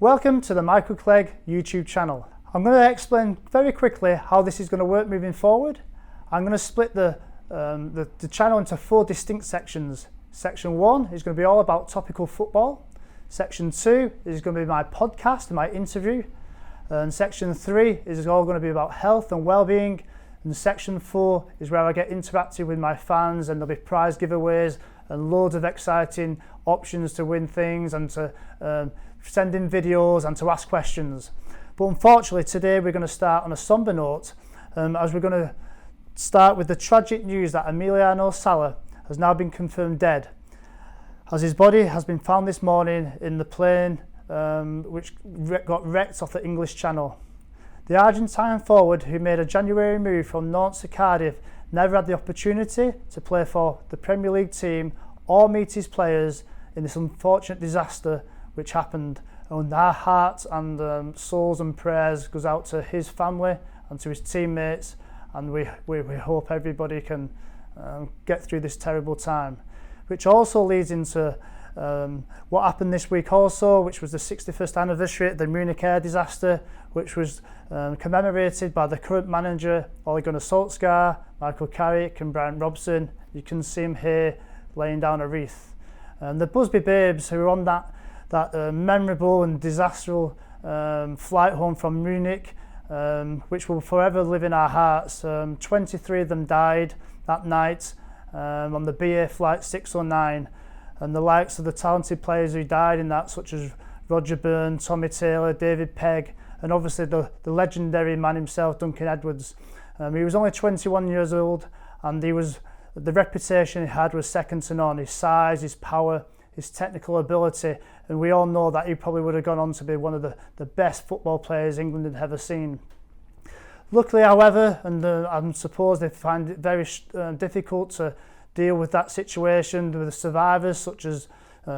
Welcome to the Mike Clegg YouTube channel. I'm going to explain very quickly how this is going to work moving forward. I'm going to split the channel into 4 distinct sections. Section 1 is going to be all about topical football. Section 2 is going to be my podcast and my interview. And Section 3 is all going to be about health and well-being. And Section 4 is where I get interactive with my fans, and there'll be prize giveaways and loads of exciting options to win things and to send in videos and to ask questions. But unfortunately today we're going to start on a somber note, as we're going to start with the tragic news that Emiliano Sala has now been confirmed dead, as his body has been found this morning in the plane which got wrecked off the English Channel. The Argentine forward, who made a January move from Nantes to Cardiff, never had the opportunity to play for the Premier League team or meet his players in this unfortunate disaster which happened. And our hearts and souls and prayers goes out to his family and to his teammates, and we hope everybody can get through this terrible time. Which also leads into what happened this week also, which was the 61st anniversary of the Munich air disaster, which was commemorated by the current manager Ole Gunnar Solskjaer, Michael Carrick and Brian Robson. You can see him here laying down a wreath. The Busby Babes, who were on that memorable and disastrous flight home from Munich, which will forever live in our hearts. 23 of them died that night on the BA flight 609, and the likes of the talented players who died in that, such as Roger Byrne, Tommy Taylor, David Pegg, and obviously the legendary man himself, Duncan Edwards. He was only 21 years old, and the reputation he had was second to none. His size, his power, his technical ability, and we all know that he probably would have gone on to be one of the best football players England had ever seen. Luckily, however, and I suppose they find it very difficult to deal with that situation with the survivors such as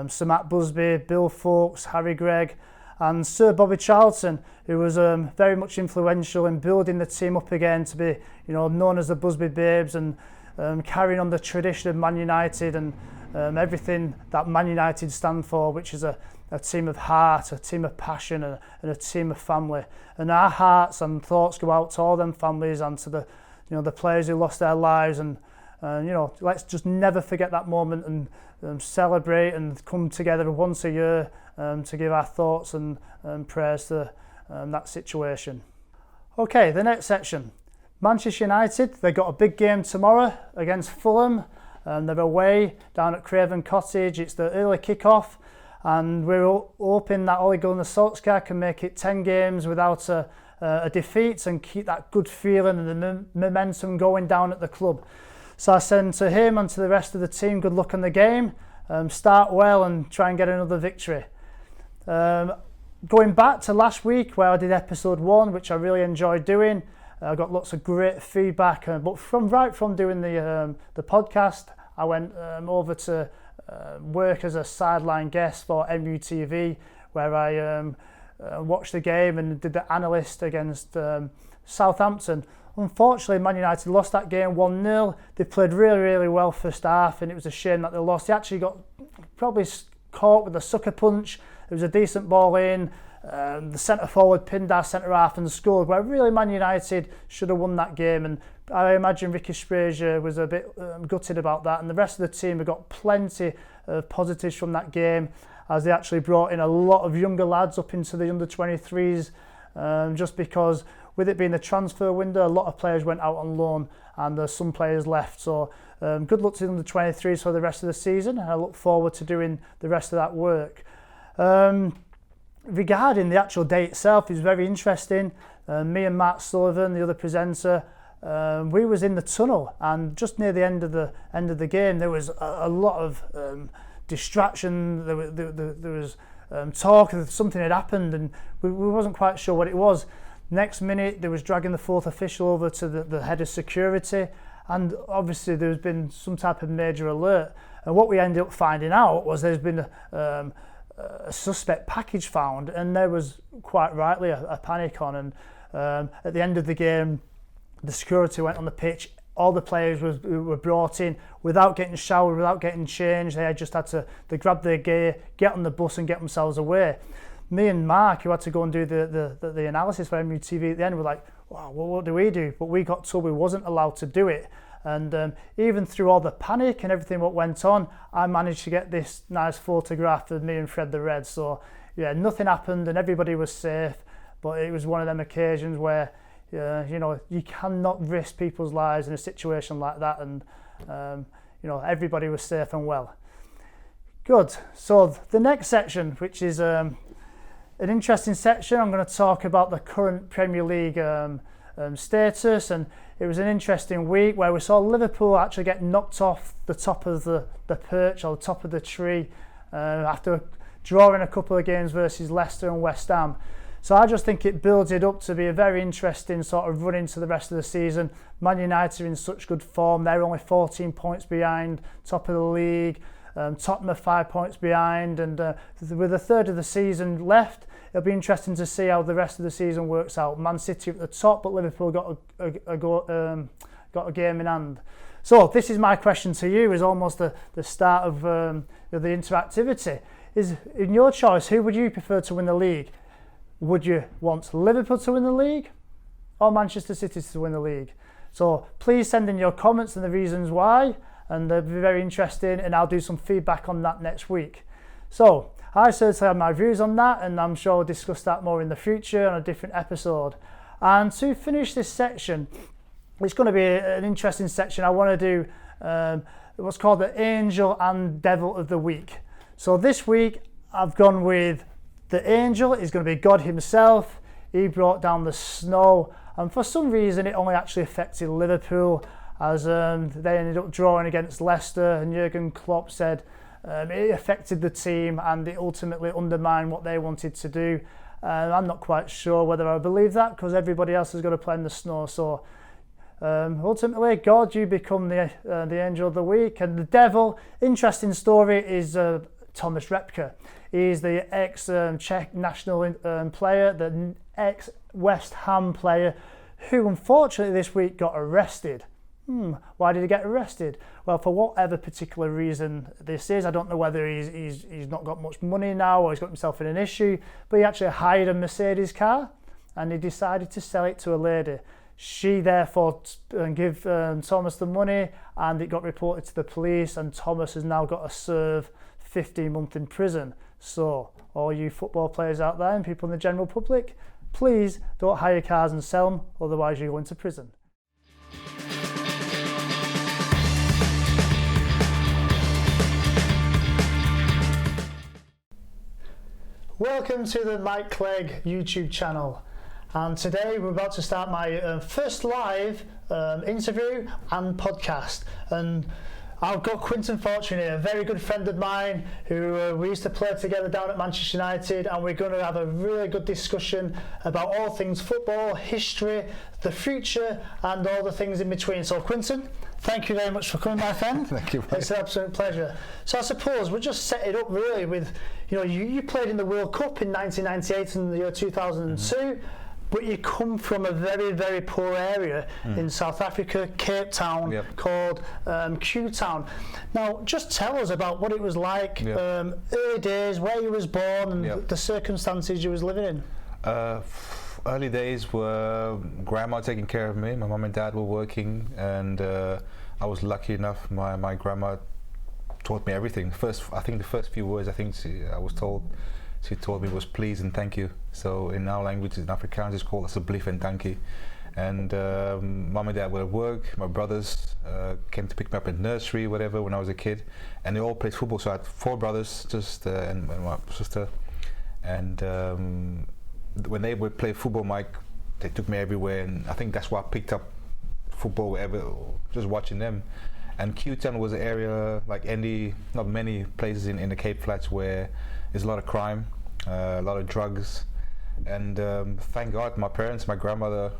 Sir Matt Busby, Bill Fawkes, Harry Gregg, and Sir Bobby Charlton, who was very much influential in building the team up again to be, known as the Busby Babes, and carrying on the tradition of Man United and everything that Man United stand for, which is a team of heart, a team of passion, and a team of family. And our hearts and thoughts go out to all them families and to the players who lost their lives. And let's just never forget that moment and celebrate and come together once a year to give our thoughts and prayers to that situation. Okay, the next section. Manchester United, they got a big game tomorrow against Fulham. They're away down at Craven Cottage. It's the early kick-off, and we're hoping that Ole Gunnar Solskjaer can make it 10 games without a defeat and keep that good feeling and the momentum going down at the club. So I send to him and to the rest of the team, good luck on the game. Start well and try and get another victory. Going back to last week where I did episode 1, which I really enjoyed doing. I got lots of great feedback, but from doing the podcast, I went over to work as a sideline guest for MUTV, where I watched the game and did the analyst against Southampton. Unfortunately, Man United lost that game 1-0. They played really, really well first half, and it was a shame that they lost. They actually got probably caught with a sucker punch. It was a decent ball in. The centre forward pinned our centre half and scored, where really Man United should have won that game, and I imagine Ricky Frazier was a bit gutted about that, and the rest of the team have got plenty of positives from that game, as they actually brought in a lot of younger lads up into the under-23s, just because with it being the transfer window, a lot of players went out on loan and some players left. So good luck to the under-23s for the rest of the season, and I look forward to doing the rest of that work. Regarding the actual day itself, is very interesting. Me and Matt Sullivan, the other presenter, we was in the tunnel, and just near the end of the game, there was a lot of distraction. There was talk that something had happened, and we wasn't quite sure what it was. Next minute, they was dragging the 4th official over to the head of security, and obviously there's been some type of major alert. And what we ended up finding out was there's been a suspect package found, and there was quite rightly a panic on. And at the end of the game, the security went on the pitch. All the players were brought in without getting showered, without getting changed. They just had to grab their gear, get on the bus and get themselves away. me and Mark, who had to go and do the analysis for MUTV at the end, were like, wow, well, what do we do? But we got told we wasn't allowed to do it. And even through all the panic and everything what went on, I managed to get this nice photograph of me and Fred the Red. So yeah, nothing happened and everybody was safe. But it was one of them occasions where, you know, you cannot risk people's lives in a situation like that. And, you know, everybody was safe and well. Good. So the next section, which is an interesting section, I'm going to talk about the current Premier League status. And it was an interesting week where we saw Liverpool actually get knocked off the top of the perch or the top of the tree after drawing a couple of games versus Leicester and West Ham. So I just think it builds it up to be a very interesting sort of run into the rest of the season. Man United are in such good form. They're only 14 points behind, top of the league. Tottenham are 5 points behind. And with a third of the season left, it'll be interesting to see how the rest of the season works out. Man City at the top, but Liverpool got a game in hand. So this is my question to you, is almost the start of the interactivity. Is, in your choice, who would you prefer to win the league? Would you want Liverpool to win the league or Manchester City to win the league? So please send in your comments and the reasons why, and they'll be very interesting, and I'll do some feedback on that next week. So I certainly have my views on that, and I'm sure we'll discuss that more in the future on a different episode. And to finish this section, it's going to be an interesting section. I want to do what's called the Angel and Devil of the Week. So this week I've gone with the angel is going to be God himself. He brought down the snow, and for some reason it only actually affected Liverpool, as they ended up drawing against Leicester, and Jurgen Klopp said it affected the team and it ultimately undermined what they wanted to do. I'm not quite sure whether I believe that, because everybody else has got to play in the snow. So ultimately, God, you become the angel of the week. And the devil, interesting story, is Thomas Repka. He's the ex-Czech national player, the ex-West Ham player, who unfortunately this week got arrested. Why did he get arrested? Well, for whatever particular reason this is, I don't know whether he's not got much money now or he's got himself in an issue, but he actually hired a Mercedes car and he decided to sell it to a lady. She therefore gave Thomas the money, and it got reported to the police, and Thomas has now got to serve 15 months in prison. So all you football players out there and people in the general public, please don't hire cars and sell them, otherwise you go into prison. Welcome to the Mike Clegg YouTube channel, and today we're about to start my first live interview and podcast. And I've got Quinton Fortune here, a very good friend of mine who we used to play together down at Manchester United, and we're going to have a really good discussion about all things football, history, the future, and all the things in between. So Quinton, thank you very much for coming, my friend. Thank you. It's an absolute pleasure. So I suppose we'll just set it up really with, you know, you played in the World Cup in 1998 and the year 2002. But you come from a very, very poor area in South Africa, Cape Town, called Q-Town. Now, just tell us about what it was like, early days, where you was born, and the circumstances you was living in. Early days were grandma taking care of me. My mum and dad were working, and I was lucky enough. My grandma taught me everything. I think the first few words she told me was please and thank you. So in our language, in Afrikaans, it's called asseblief and dankie. And mum and dad were at work. My brothers came to pick me up at nursery, whatever, when I was a kid. And they all played football. So I had 4 brothers, and my sister. And when they would play football, they took me everywhere. And I think that's why I picked up football just watching them. And Q-Town was an area like not many places in the Cape Flats where there's a lot of crime, a lot of drugs, and thank God my parents, my grandmother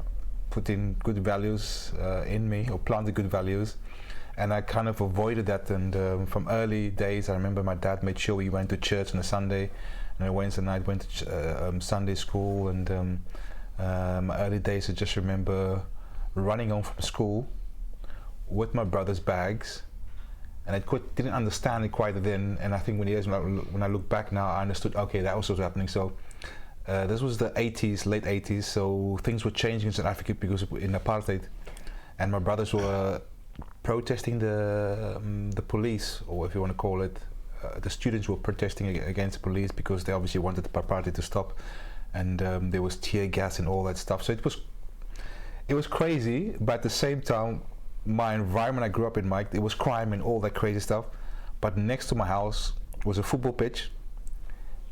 put in good values in me, or planted good values, and I kind of avoided that. And from early days, I remember my dad made sure we went to church on a Sunday, and on Wednesday night went to Sunday school. And my early days, I just remember running home from school with my brother's bags. And I didn't understand it quite then, and I think when I look back now, I understood, okay, that was what was happening. So This was the 80s, late 80s, so things were changing in South Africa because in apartheid, and my brothers were protesting the police, or if you want to call it, the students were protesting against the police because they obviously wanted the apartheid to stop, and there was tear gas and all that stuff. So it was crazy, but at the same time, my environment I grew up in, Mike, it was crime and all that crazy stuff. But next to my house was a football pitch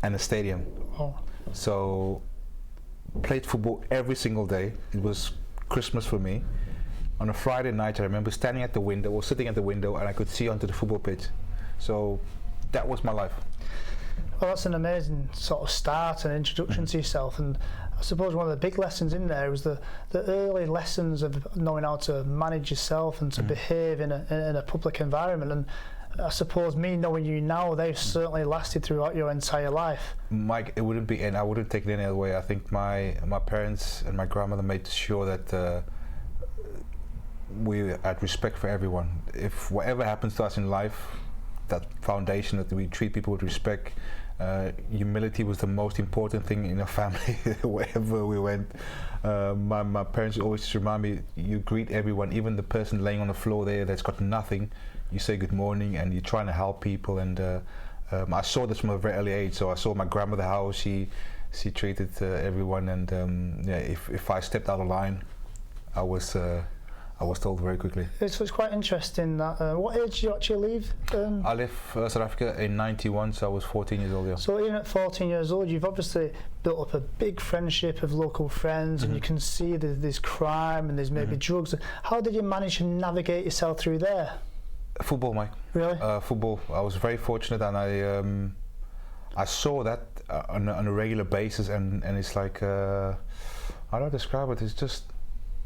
and a stadium. Oh. So played football every single day. It was Christmas for me. On a Friday night, I remember standing at the window or sitting at the window, and I could see onto the football pitch. So that was my life. Well, that's an amazing sort of start and introduction to yourself, and I suppose one of the big lessons in there was the early lessons of knowing how to manage yourself and to behave in a public environment. And I suppose me knowing you now, they've certainly lasted throughout your entire life. Mike, it wouldn't be, and I wouldn't take it any other way. I think my parents and my grandmother made sure that we had respect for everyone. If whatever happens to us in life, that foundation that we treat people with respect. Humility was the most important thing in our family wherever we went. My parents always just remind me, you greet everyone, even the person laying on the floor there that's got nothing. You say good morning and you're trying to help people. And I saw this from a very early age. So I saw my grandmother how she treated everyone. And yeah, if I stepped out of line, I was told very quickly. It's quite interesting that. What age did you actually leave? I left South Africa in '91, so I was 14 years old. Yeah. So even at 14 years old, you've obviously built up a big friendship of local friends, and you can see there's crime and there's maybe drugs. How did you manage to navigate yourself through there? Football, Mike. Really? Football. I was very fortunate, and I saw that on a regular basis, and it's like how do I describe it? It's just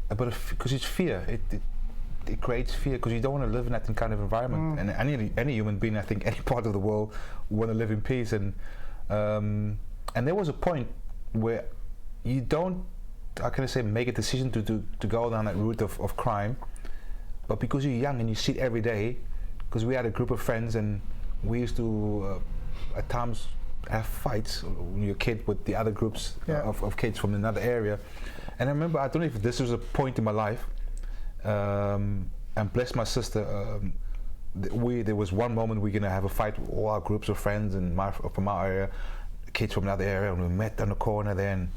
a bit of, because it's fear. It creates fear because you don't want to live in that kind of environment. And any human being, I think, any part of the world, want to live in peace. And there was a point where you don't, how can I say, make a decision to go down that route of crime, but because you're young and you see it every day. Because we had a group of friends and we used to at times have fights when you're a kid with the other groups of kids from another area. And I remember, I don't know if this was a point in my life, and bless my sister, there was one moment we're gonna have a fight with all our groups of friends and from our area, kids from another area, and we met on the corner there, and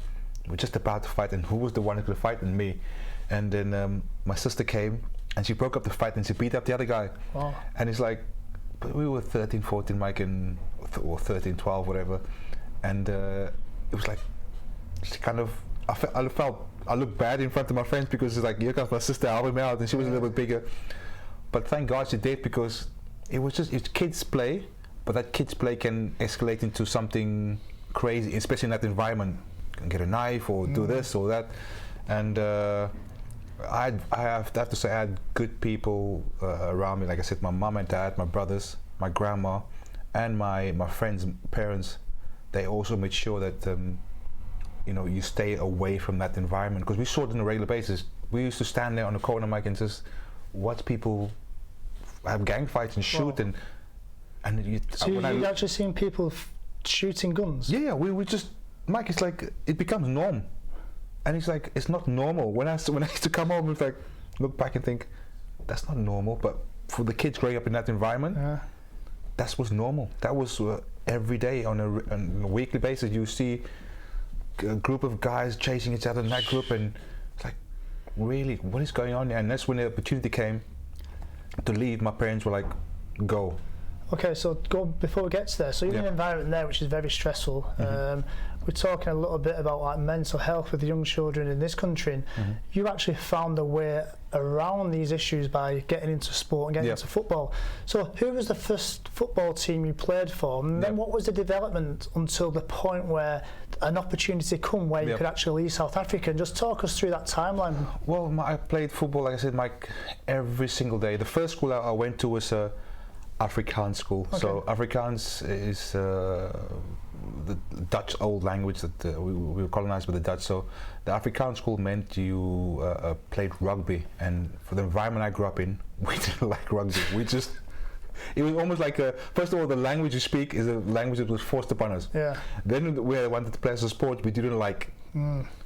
we're just about to fight, and who was the one who could fight? And me. And then my sister came, and she broke up the fight, and she beat up the other guy. Wow. And it's like, but we were 13, 14, Mike, or 13, 12, whatever, and it was like, she kind of, I looked bad in front of my friends because it's like, here comes my sister helping me out, and she was a little bit bigger. But thank God she did, because it's kids play, but that kids play can escalate into something crazy, especially in that environment. You can get a knife or do this or that. And I have to say, I had good people around me. Like I said, my mom and dad, my brothers, my grandma, and my friends' parents. They also made sure that you stay away from that environment, because we saw it on a regular basis. We used to stand there on the corner, Mike, and just watch people have gang fights and shoot. Wow. and you. So you've actually seen people shooting guns? Yeah, we just, Mike. It's like it becomes norm, and it's like it's not normal. When I used to come home, it's like look back and think that's not normal. But for the kids growing up in that environment, that was normal. That was every day on a weekly basis. You see a group of guys chasing each other in that group, and it's like, really, what is going on here? And that's when the opportunity came to leave. My parents were like, go. Okay, so before we get to there, so you're in an environment there which is very stressful. We're talking a little bit about like mental health with young children in this country, and you actually found a way around these issues by getting into sport and getting into football. So who was the first football team you played for, and then what was the development until the point where an opportunity come where you could actually leave South Africa? And just talk us through that timeline. Well, I played football, like I said, Mike, every single day. The first school I went to was Afrikaans school. Okay. So Afrikaans is the Dutch old language that we were colonized by the Dutch. So the Afrikaans school meant you played rugby, and for the environment I grew up in, we didn't like rugby. We just It was almost like first of all, the language you speak is a language that was forced upon us. Yeah. Then we wanted to play as a sport we didn't like.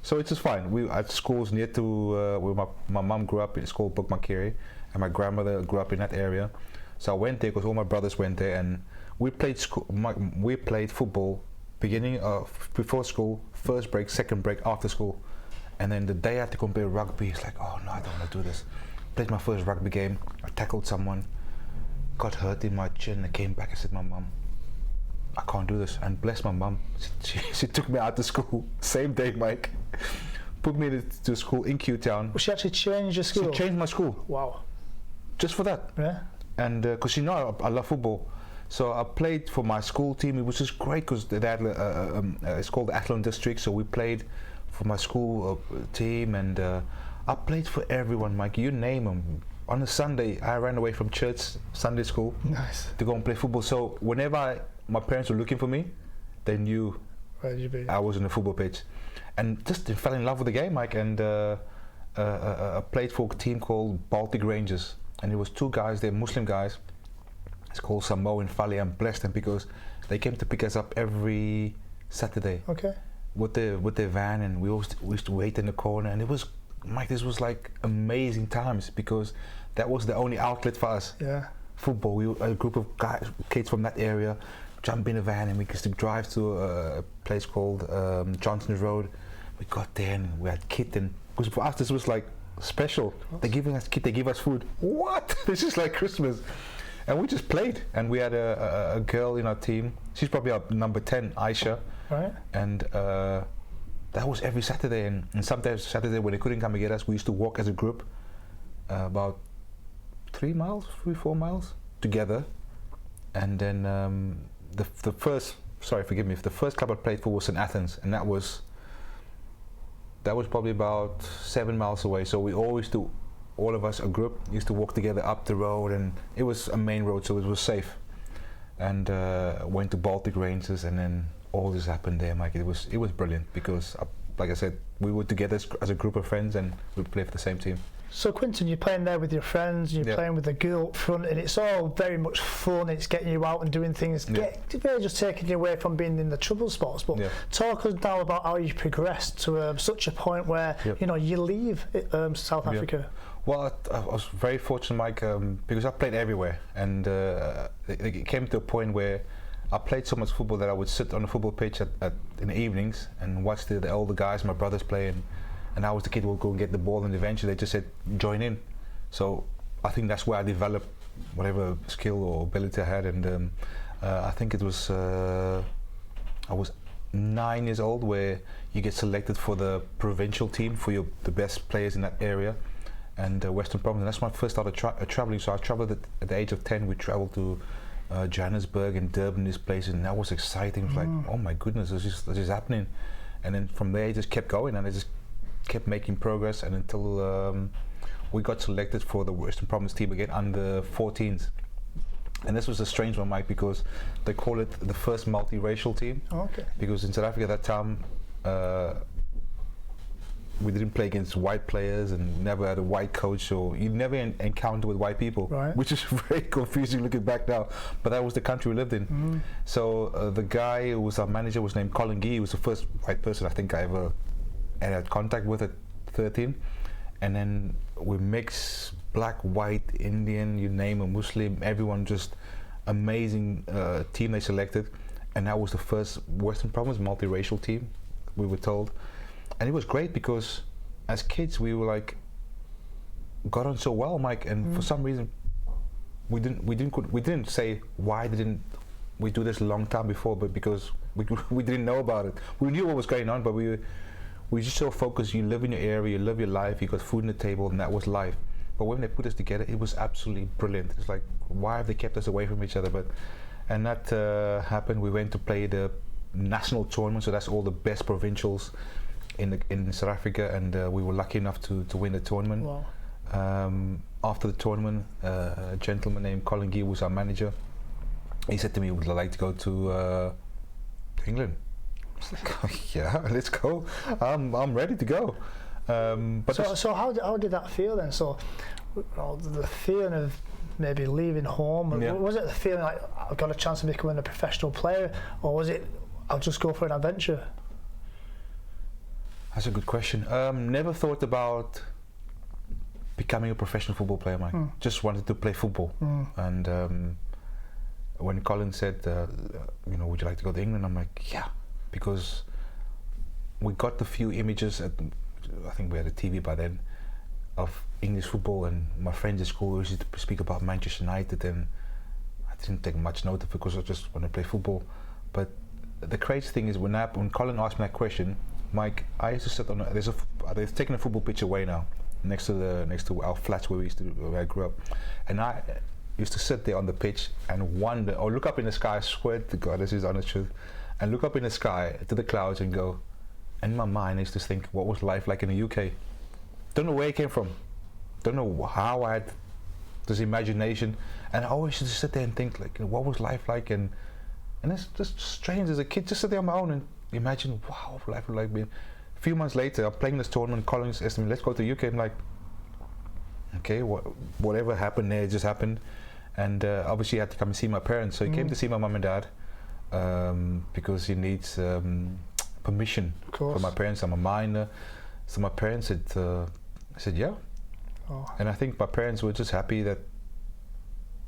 So it's just fine. We at schools near to where my mum grew up. It's called Bookmakeri, and my grandmother grew up in that area. So I went there because all my brothers went there, and we played we played football beginning of before school, first break, second break, after school, and then the day I had to compare rugby, it's like, oh no, I don't want to do this. Played my first rugby game. I tackled someone, got hurt in my chin. I came back and said, my mum, I can't do this. And bless my mum, she took me out to school same day, Mike. Put me to school in Q-Town. Well, she actually changed your school? She changed my school. Wow. Just for that. Yeah. And because she know I love football. So I played for my school team. It was just great because they had it's called the Athlone District. So we played for my school team, and I played for everyone, Mike. You name them. On a Sunday, I ran away from church, Sunday school, nice, to go and play football. So whenever my parents were looking for me, they knew where'd you be? I was on the football pitch, and just fell in love with the game, Mike. And I played for a team called Baltic Rangers, and it was two guys. They're Muslim guys. It's called Samo and Fali. I'm blessed them because they came to pick us up every Saturday. Okay. With their van, and we used to wait in the corner, and it was, Mike, this was like amazing times because that was the only outlet for us. Yeah. Football. We were a group of kids from that area, jump in a van, and we used to drive to a place called Johnson Road. We got there and we had kitten. Because for us this was like special. They're giving us kit, they give us food. What? This is like Christmas. And we just played, and we had a girl in our team. She's probably our number 10, Aisha. Right. And that was every Saturday, and sometimes Saturday when they couldn't come and get us, we used to walk as a group about 3 miles, 3-4 miles together. And then the first, sorry, forgive me, the first club I played for was in Athens, and that was probably about 7 miles away. So we always do. All of us, a group, used to walk together up the road, and it was a main road, so it was safe. And went to Baltic Rangers, and then all this happened there, Mike. It was brilliant because, like I said, we were together as a group of friends, and we played for the same team. So Quinton, you're playing there with your friends, you're playing with the girl up front, and it's all very much fun. It's getting you out and doing things, really just taking you away from being in the trouble spots. But talk us now about how you progressed to such a point where you know you leave South Africa. Well, I was very fortunate, Mike, because I played everywhere, and it came to a point where I played so much football that I would sit on the football pitch in the evenings and watch the older guys, my brothers play, and I was the kid who would go and get the ball, and eventually they just said, join in. So I think that's where I developed whatever skill or ability I had, and I think it was, I was 9 years old where you get selected for the provincial team for the best players in that area. And Western Province, and that's when I first started traveling. So I traveled at the age of 10. We traveled to Johannesburg and Durban, these places, and that was exciting. It was like, oh my goodness, this is happening. And then from there, it just kept going, and I just kept making progress, and until we got selected for the Western Province team again under 14s. And this was a strange one, Mike, because they call it the first multiracial team. Oh, okay. Because in South Africa at that time, we didn't play against white players and never had a white coach, or you never encountered with white people, which is very confusing looking back now, but that was the country we lived in. So the guy who was our manager was named Colin Gee. He was the first white person I think I ever had contact with at 13, and then we mix black, white, Indian, you name a Muslim, everyone, just amazing team they selected, and that was the first Western Province multiracial team, we were told. And it was great because as kids we were like got on so well, Mike, and for some reason we didn't say why didn't we do this a long time before, but because we didn't know about it. We knew what was going on, but we just so focused. You live in your area, you live your life, you got food on the table, and that was life. But when they put us together, it was absolutely brilliant. It's like, why have they kept us away from each other? And that happened. We went to play the national tournament, so that's all the best provincials in South Africa, and we were lucky enough to win the tournament. Wow. After the tournament, a gentleman named Colin Gee was our manager. He said to me, would I like to go to England? I was like, oh, yeah, let's go. I'm ready to go. But so how did that feel then? So the feeling of maybe leaving home? Yeah. Was it the feeling like I've got a chance of becoming a professional player, or was it I'll just go for an adventure? That's a good question. Never thought about becoming a professional football player, Mike. Just wanted to play football. And when Colin said, you know, would you like to go to England? I'm like, yeah, because we got the few images I think we had a TV by then, of English football, and my friends at school used to speak about Manchester United, and I didn't take much note of it because I just want to play football. But the crazy thing is when Colin asked me that question, Mike, I used to sit on they've taken a football pitch away now, next to our flats where I grew up, and I used to sit there on the pitch and wonder, or look up in the sky, I swear to God, this is honest truth, and look up in the sky to the clouds and go, and in my mind I used to think, what was life like in the UK? Don't know where it came from, don't know how I had this imagination, and I always used to sit there and think, like, what was life like, and it's just strange as a kid, just sit there on my own and imagine, wow, what life would like be. A few months later, I'm playing this tournament, Colin asked me, let's go to the UK. I'm like, okay, whatever happened there just happened. And obviously I had to come and see my parents, so he came to see my mum and dad, because he needs permission from my parents. I'm a minor, so my parents said yeah. And I think my parents were just happy that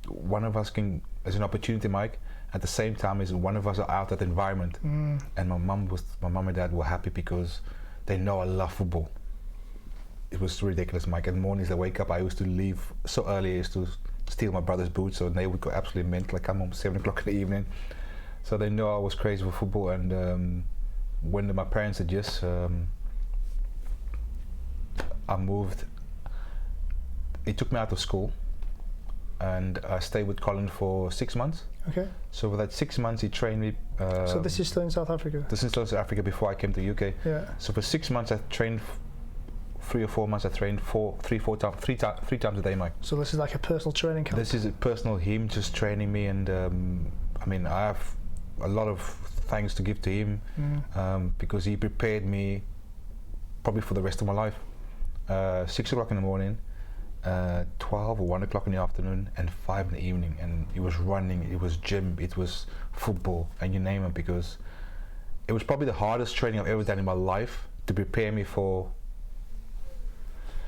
one of us can, as an opportunity, Mike, at the same time as one of us are out of that environment. And my mum and dad were happy because they know I love football. It was ridiculous, Mike. In the mornings I wake up, I used to leave so early, I used to steal my brother's boots, so they would go absolutely mental. Like, come home 7 o'clock in the evening. So they know I was crazy for football, and when my parents said yes, I moved. It took me out of school, and I stayed with Colin for 6 months. Okay. So for that 6 months he trained me. So this is still in South Africa? This is still in South Africa before I came to the UK. Yeah. So for 6 months I trained 3 or 4 months. I trained three times a day, Mike. So this is like a personal training camp? This is a personal, him just training me, and I mean, I have a lot of thanks to give to him, because he prepared me probably for the rest of my life. 6 o'clock in the morning, 12 or 1 o'clock in the afternoon, and 5 in the evening, and it was running, it was gym, it was football, and you name it, because it was probably the hardest training I've ever done in my life to prepare me for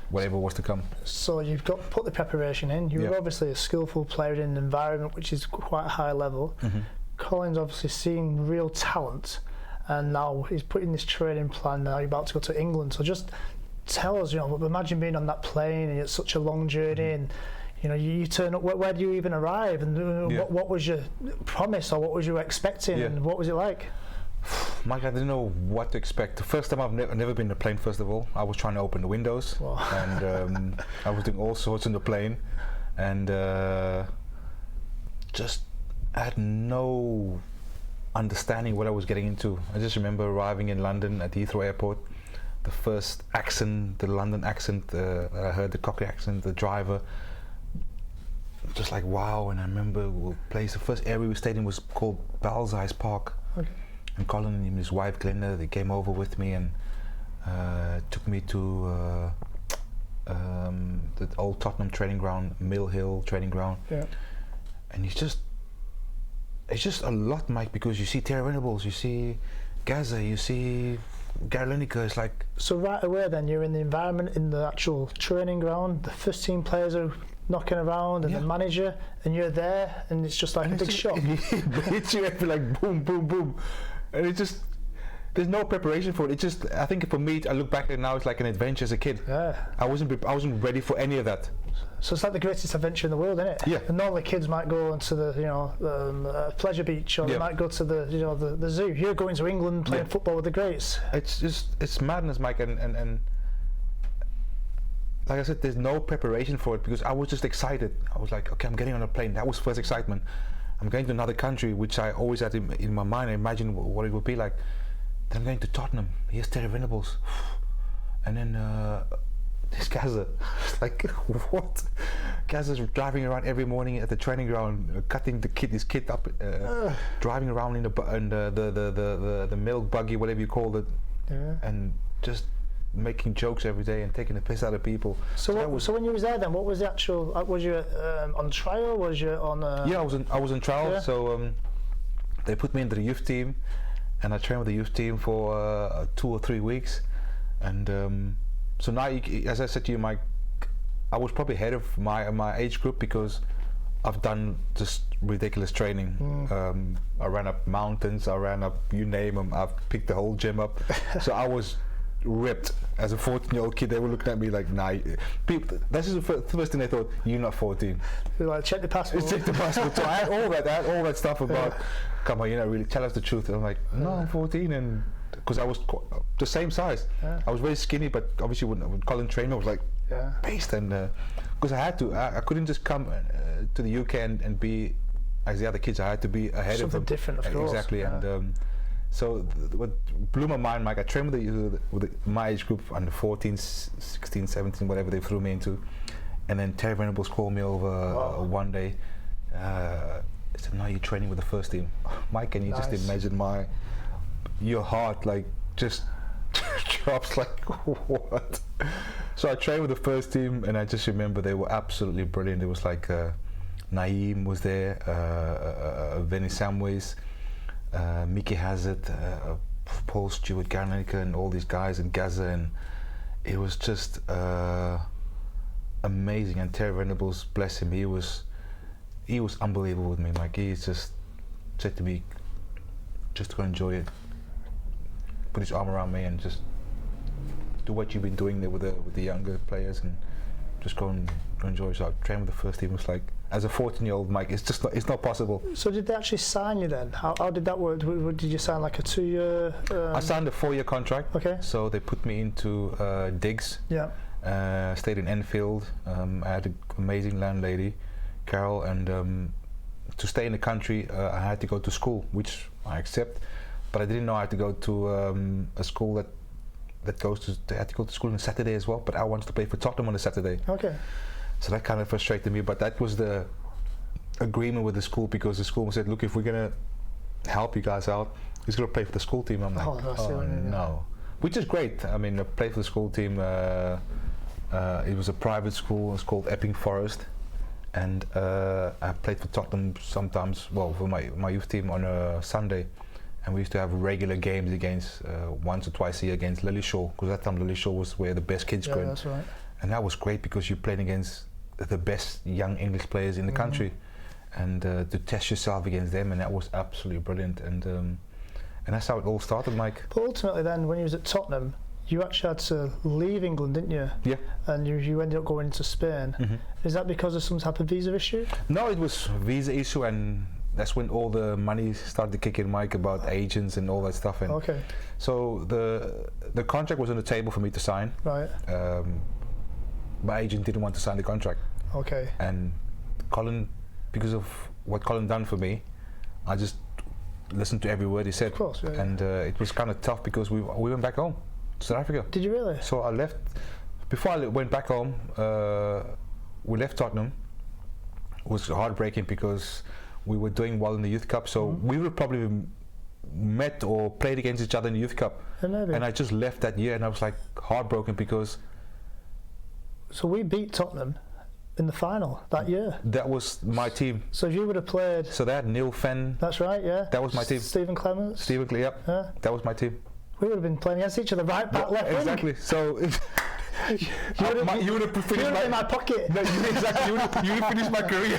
whatever was to come. So you've put the preparation in. You're obviously a skillful player in an environment which is quite high level. Colin's obviously seen real talent, and now he's putting this training plan. Now you're about to go to England. So just tell us, imagine being on that plane, and it's such a long journey, and you turn up. Where do you even arrive? And what was your promise, or what was you expecting, and what was it like? Mike, I didn't know what to expect. The first time I've never been in a plane, first of all. I was trying to open the windows, and I was doing all sorts in the plane, and just had no understanding what I was getting into. I just remember arriving in London at Heathrow Airport, the first accent, the London accent, that I heard, the Cockney accent, the driver, just like wow. And I remember the first area we stayed in was called Belsize Park. Okay. And Colin and his wife Glenda, they came over with me and took me to the old Tottenham training ground, Mill Hill training ground. Yeah. And it's just a lot, Mike, because you see Terry Venables, you see Gaza, you see Gary Lineker. It's like, so right away then you're in the environment, in the actual training ground, the first team players are knocking around, and the manager, and you're there, and it's just like a big shock. It hits you every, like boom, boom, boom. And it just, there's no preparation for it. It just, I think for me, I look back at it now, it's like an adventure as a kid. Yeah. I wasn't ready for any of that. So it's like the greatest adventure in the world, isn't it? Yeah. And normally kids might go onto the pleasure beach, or they might go to the zoo. You're going to England playing football with the greats. It's madness, Mike, and like I said, there's no preparation for it, because I was just excited. I was like, okay, I'm getting on a plane. That was first excitement. I'm going to another country, which I always had in my mind. I imagined what it would be like. Then I'm going to Tottenham. Here's Terry Venables. And then this Gaza. Like, what? Gaza's driving around every morning at the training ground, cutting his kid up, driving around in the milk buggy, whatever you call it. Yeah. And just making jokes every day and taking the piss out of people. So when you was there then, what was the actual? Was you on trial? Was you on? Yeah, I was on trial. Yeah. So they put me into the youth team, and I trained with the youth team for 2 or 3 weeks, and so now, as I said to you, Mike, I was probably ahead of my age group because I've done just ridiculous training. I ran up mountains, I ran up, you name them, I've picked the whole gym up. So I was ripped as a 14-year-old kid. They were looking at me like, nah, people, this is the first thing they thought, you're not 14. You're like, check the passport. Check the passport. So I had all that stuff about, come on, really tell us the truth. And I'm like, no, I'm 14, and because I was the same size. I was very skinny, but obviously when Colin trained me, I was like, based, and because I had to, I couldn't just come to the UK and be as the other kids. I had to be ahead of them. Something different, of course. Exactly, and so what blew my mind, Mike, I trained with my age group under 14, 16, 17, whatever they threw me into, and then Terry Venables called me over one day. He said, "No, you're training with the first team." Mike, can you just imagine your heart like just drops like what? So I trained with the first team, and I just remember they were absolutely brilliant. It was like Naeem was there, Vinny Samways, Mickey Hazard, Paul Stewart, Garnica, and all these guys, and Gaza, and it was just amazing. And Terry Venables, bless him, he was unbelievable with me. Like, he just said to me, just go enjoy it. Put his arm around me and just do what you've been doing there with the younger players, and just go and enjoy. So I trained with the first team. It was like, as a 14-year-old, Mike, it's not possible. So did they actually sign you then? How did that work? Did you sign like a 2-year? I signed a 4-year contract. Okay. So they put me into digs. Yeah. Stayed in Enfield. I had an amazing landlady, Carol, and to stay in the country, I had to go to school, which I accept. But I didn't know I had to go to a school that goes to. I had to go to school on a Saturday as well. But I wanted to play for Tottenham on a Saturday. Okay. So that kind of frustrated me. But that was the agreement with the school, because the school said, "Look, if we're gonna help you guys out, he's gonna play for the school team." I'm like, "Oh no," which is great. I mean, I played for the school team. It was a private school. It's called Epping Forest, and I played for Tottenham sometimes. Well, for my youth team on a Sunday. And we used to have regular games against once or twice a year against Lillyshaw, because that time Lillyshaw was where the best kids go. Yeah, that's right. And that was great because you're playing against the best young English players in the country, and to test yourself against them, and that was absolutely brilliant. And that's how it all started, Mike. But ultimately, then, when you was at Tottenham, you actually had to leave England, didn't you? Yeah. And you ended up going into Spain. Mm-hmm. Is that because of some type of visa issue? No, it was a visa issue, and that's when all the money started to kick in, Mike, about agents and all that stuff. And okay. So the contract was on the table for me to sign. Right. My agent didn't want to sign the contract. Okay. And Colin, because of what Colin done for me, I just listened to every word he said. Of course. Yeah, and it was kind of tough because we went back home to South Africa. Did you really? So I left. Before I went back home, we left Tottenham. It was heartbreaking because we were doing well in the Youth Cup, so we would have probably met or played against each other in the Youth Cup. And I just left that year, and I was like heartbroken because. So we beat Tottenham in the final that year. That was my team. So if you would have played. So they had Neil Fenn. That's right, yeah. That was my team. Stephen Clements. Yep. Yeah. That was my team. We would have been playing against each other, right back, left wing. Exactly. So. You would have finished in my pocket. No, exactly. You would have finished my career.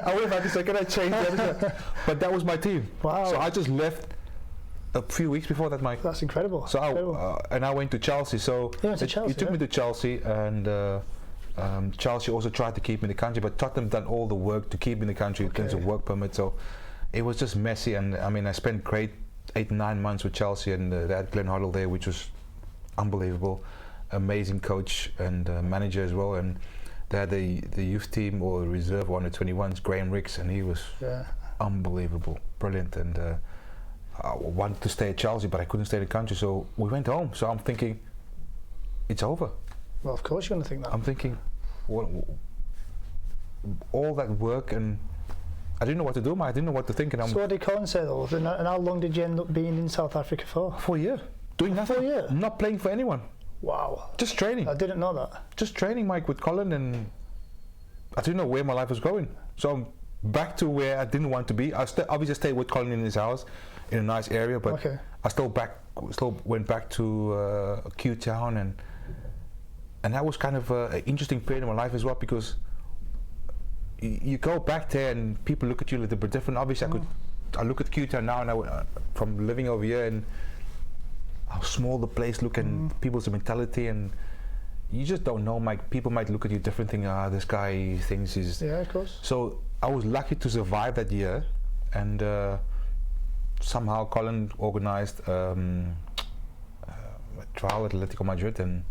I would have had to say, "Can I change that?" But that was my team. Wow. So I just left a few weeks before that, Mike. That's incredible. So I went to Chelsea. So you went to Chelsea, he took me to Chelsea, and Chelsea also tried to keep me in the country, but Tottenham done all the work to keep me in the country in terms of work permit. So it was just messy, and I mean, I spent great 8-9 months with Chelsea, and they had Glenn Hoddle there, which was unbelievable. Amazing coach and manager as well, and they had the youth team or the reserve under 21s, Graham Ricks, and he was unbelievable, brilliant. And I wanted to stay at Chelsea, but I couldn't stay in the country, so we went home. So I'm thinking, it's over. Well, of course you're going to think that. I'm thinking, all that work, and I didn't know what to do, I didn't know what to think. And so what did Colin say though? And how long did you end up being in South Africa for? For a year, doing nothing. For a year? Not playing for anyone. Wow. Just training. I didn't know that. Just training, Mike, with Colin, and I didn't know where my life was going. So I'm back to where I didn't want to be. I obviously stayed with Colin in his house, in a nice area, but Okay. I still went back to Q-Town, and that was kind of an interesting period in my life as well, because you go back there and people look at you a little bit different. Obviously, I look at Q-Town now, and from living over here and how small the place look and people's mentality, and you just don't know, Mike. People might look at you different, thinking, this guy thinks he's... Yeah, of course. So I was lucky to survive that year, and somehow Colin organized a trial at Atletico Madrid, and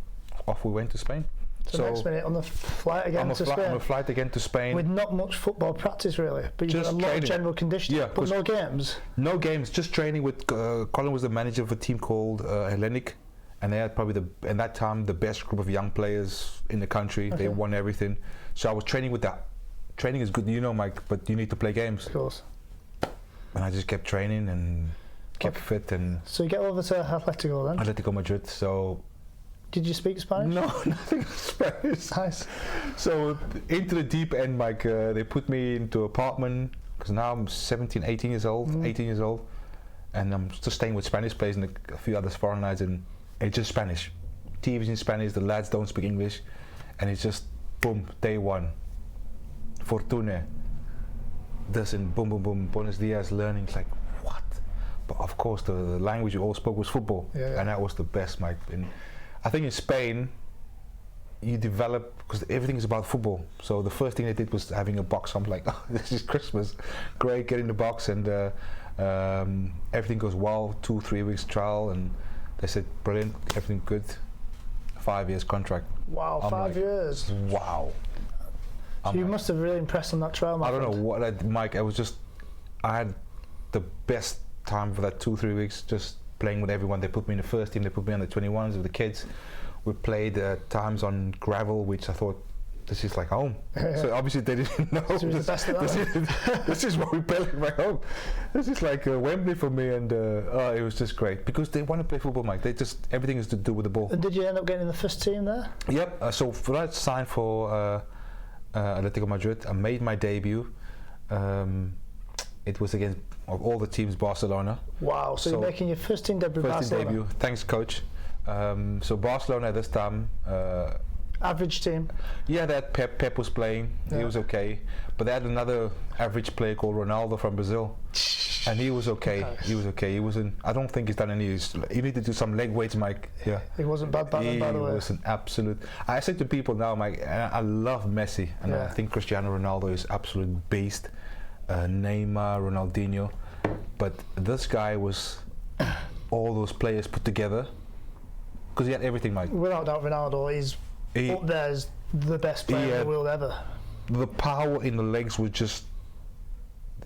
off we went to Spain. So next minute on the flight again to Spain. On a flight again to Spain. With not much football practice really, but you got a lot of general conditioning, but no games. No games, just training with, Colin was the manager of a team called Hellenic, and they had probably at that time the best group of young players in the country. Okay. They won everything. So I was training with that. Training is good, you know, Mike, but you need to play games. Of course. And I just kept training and kept fit. And so you get over to Atletico then? Atletico Madrid, so... Did you speak Spanish? No, nothing Spanish. Nice. So into the deep end, Mike, they put me into an apartment, because now I'm 17, 18 years old, and I'm just staying with Spanish players and a few other foreign lads, and it's just Spanish. TV's in Spanish, the lads don't speak English, and it's just, boom, day one. Fortune. This and boom, boom, boom, buenos dias, learning. It's like, what? But of course, the language you all spoke was football, and that was the best, Mike. And I think in Spain, you develop, because everything is about football. So the first thing they did was having a box. I'm like, oh, this is Christmas. Great, get in the box, and everything goes well. 2-3 weeks trial, and they said, brilliant, everything good. 5 years contract. Wow, I'm 5 years. Wow. So you must have really impressed on that trial, my friend. I don't know what, Mike, I had the best time for that 2-3 weeks, just playing with everyone. They put me in the first team, they put me on the 21s with the kids. We played times on gravel, which I thought, this is like home. So obviously they didn't know. This is what we play like my home. This is like Wembley for me, and it was just great, because they want to play football, Mike. Everything is to do with the ball. And did you end up getting in the first team there? Yep. So for that, signed for Atletico Madrid. I made my debut. It was against, of all the teams, Barcelona. Wow. So you're making your first team debut. First team debut. Thanks, coach. So Barcelona at this time. Average team. Yeah, that Pep was playing. He was okay, but they had another average player called Ronaldo from Brazil, and he was okay. Nice. He was okay. He wasn't. I don't think he's done any. He needed to do some leg weights, Mike. Yeah. He wasn't bad back then, by the way. He was an absolute. I say to people now, Mike, I love Messi, and I think Cristiano Ronaldo is absolute beast. Neymar, Ronaldinho, but this guy was all those players put together, because he had everything, Mike. Without doubt, Ronaldo is up there as the best player in the world ever. The power in the legs was just,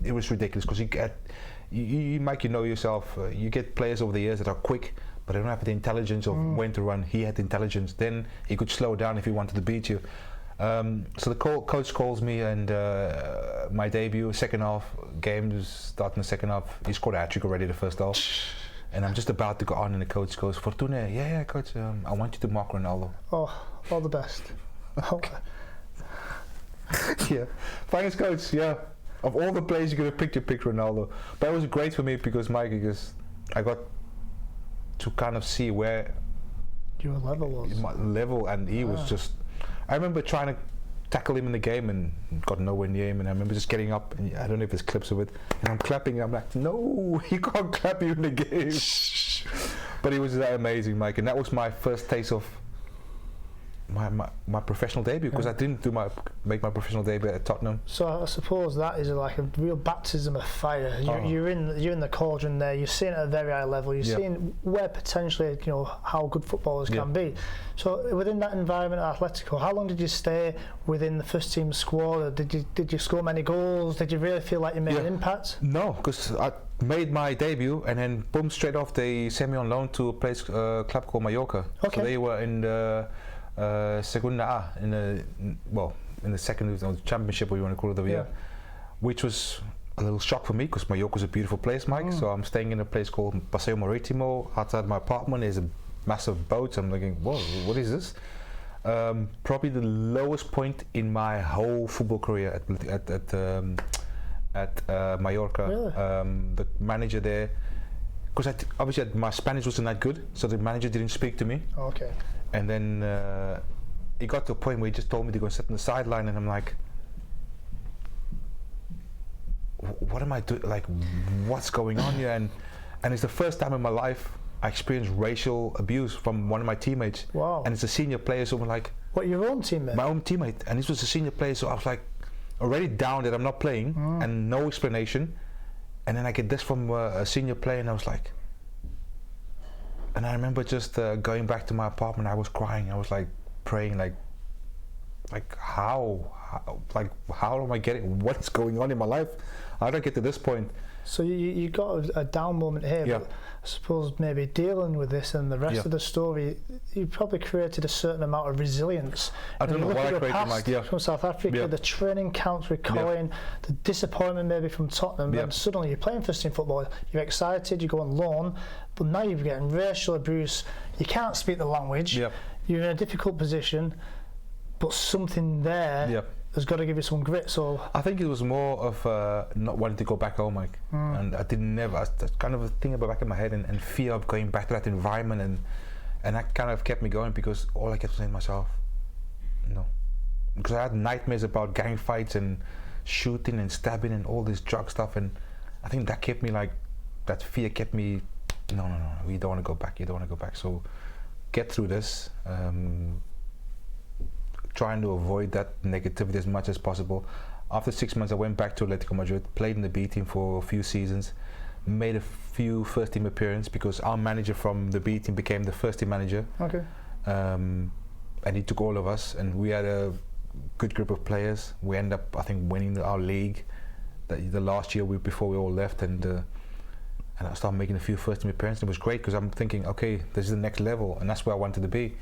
it was ridiculous, because you Mike, you know yourself, you get players over the years that are quick, but they don't have the intelligence of when to run. He had the intelligence. Then he could slow down if he wanted to beat you. So the coach calls me, and my debut, second half, game starting the second half, he scored a hat-trick already the first half. And I'm just about to go on, and the coach goes, Fortune, yeah, coach, I want you to mark Ronaldo. Oh, all the best. Okay. Yeah, thanks, coach. Yeah, of all the players you could have picked, you picked Ronaldo. But it was great for me, because I got to kind of see where your level was. My level, and he was just. I remember trying to tackle him in the game and got nowhere near him, and I remember just getting up, and I don't know if there's clips of it, and I'm clapping, I'm like, no, he can't clap you in the game. But it was amazing, Mike, and that was my first taste of my professional debut, because I didn't make my professional debut at Tottenham. So I suppose that is like a real baptism of fire. You're in the cauldron there. You're seeing at a very high level. You're seeing where potentially, how good footballers can be. So within that environment at Atletico, how long did you stay within the first team squad? Did you score many goals? Did you really feel like you made an impact? No, because I made my debut, and then boom, straight off they sent me on loan to a place club called Mallorca. Okay. So they were in the Segunda A, in the second championship, or you want to call it over here, which was a little shock for me, because Mallorca is a beautiful place, Mike. So I'm staying in a place called Paseo Marítimo. Outside my apartment is a massive boats. I'm thinking, whoa, what is this? Probably the lowest point in my whole football career at Mallorca. Really? The manager there, because obviously my Spanish wasn't that good, so the manager didn't speak to me. Okay. And then it got to a point where he just told me to go and sit on the sideline, and I'm like, what am I doing? Like, what's going on here? And it's the first time in my life I experienced racial abuse from one of my teammates. Wow. And it's a senior player, so I'm like, what, your own teammate? my own teammate, and this was a senior player, so I was like already down that I'm not playing and no explanation, and then I get this from a senior player, and I was like, and I remember just going back to my apartment. I was crying. I was like praying, like how am I getting, what's going on in my life? How did I get to this point? So you got a down moment here, Yeah. but I suppose maybe dealing with this and the rest of the story, you probably created a certain amount of resilience. I don't know what I created, past Mike. Yeah. From South Africa, the training camps with Colin, the disappointment maybe from Tottenham, and suddenly you're playing first team football, you're excited, you go on loan, but now you're getting racial abuse, you can't speak the language, you're in a difficult position, but something there has got to give you some grit. So I think it was more of not wanting to go back home, Mike. And I didn't never. That's kind of a thing in the back of my head, and fear of going back to that environment, and that kind of kept me going, because all I kept saying to myself, no, because I had nightmares about gang fights and shooting and stabbing and all this drug stuff, and I think that kept me, like, that fear kept me. No, you don't want to go back. You don't want to go back. So get through this. Trying to avoid that negativity as much as possible. After 6 months, I went back to Atletico Madrid, played in the B team for a few seasons, made a few first team appearances, because our manager from the B team became the first team manager. okay. And he took all of us, and we had a good group of players. We ended up, I think, winning our league the last year before we all left, and I started making a few first team appearances. It was great, because I'm thinking, okay, this is the next level, and that's where I wanted to be.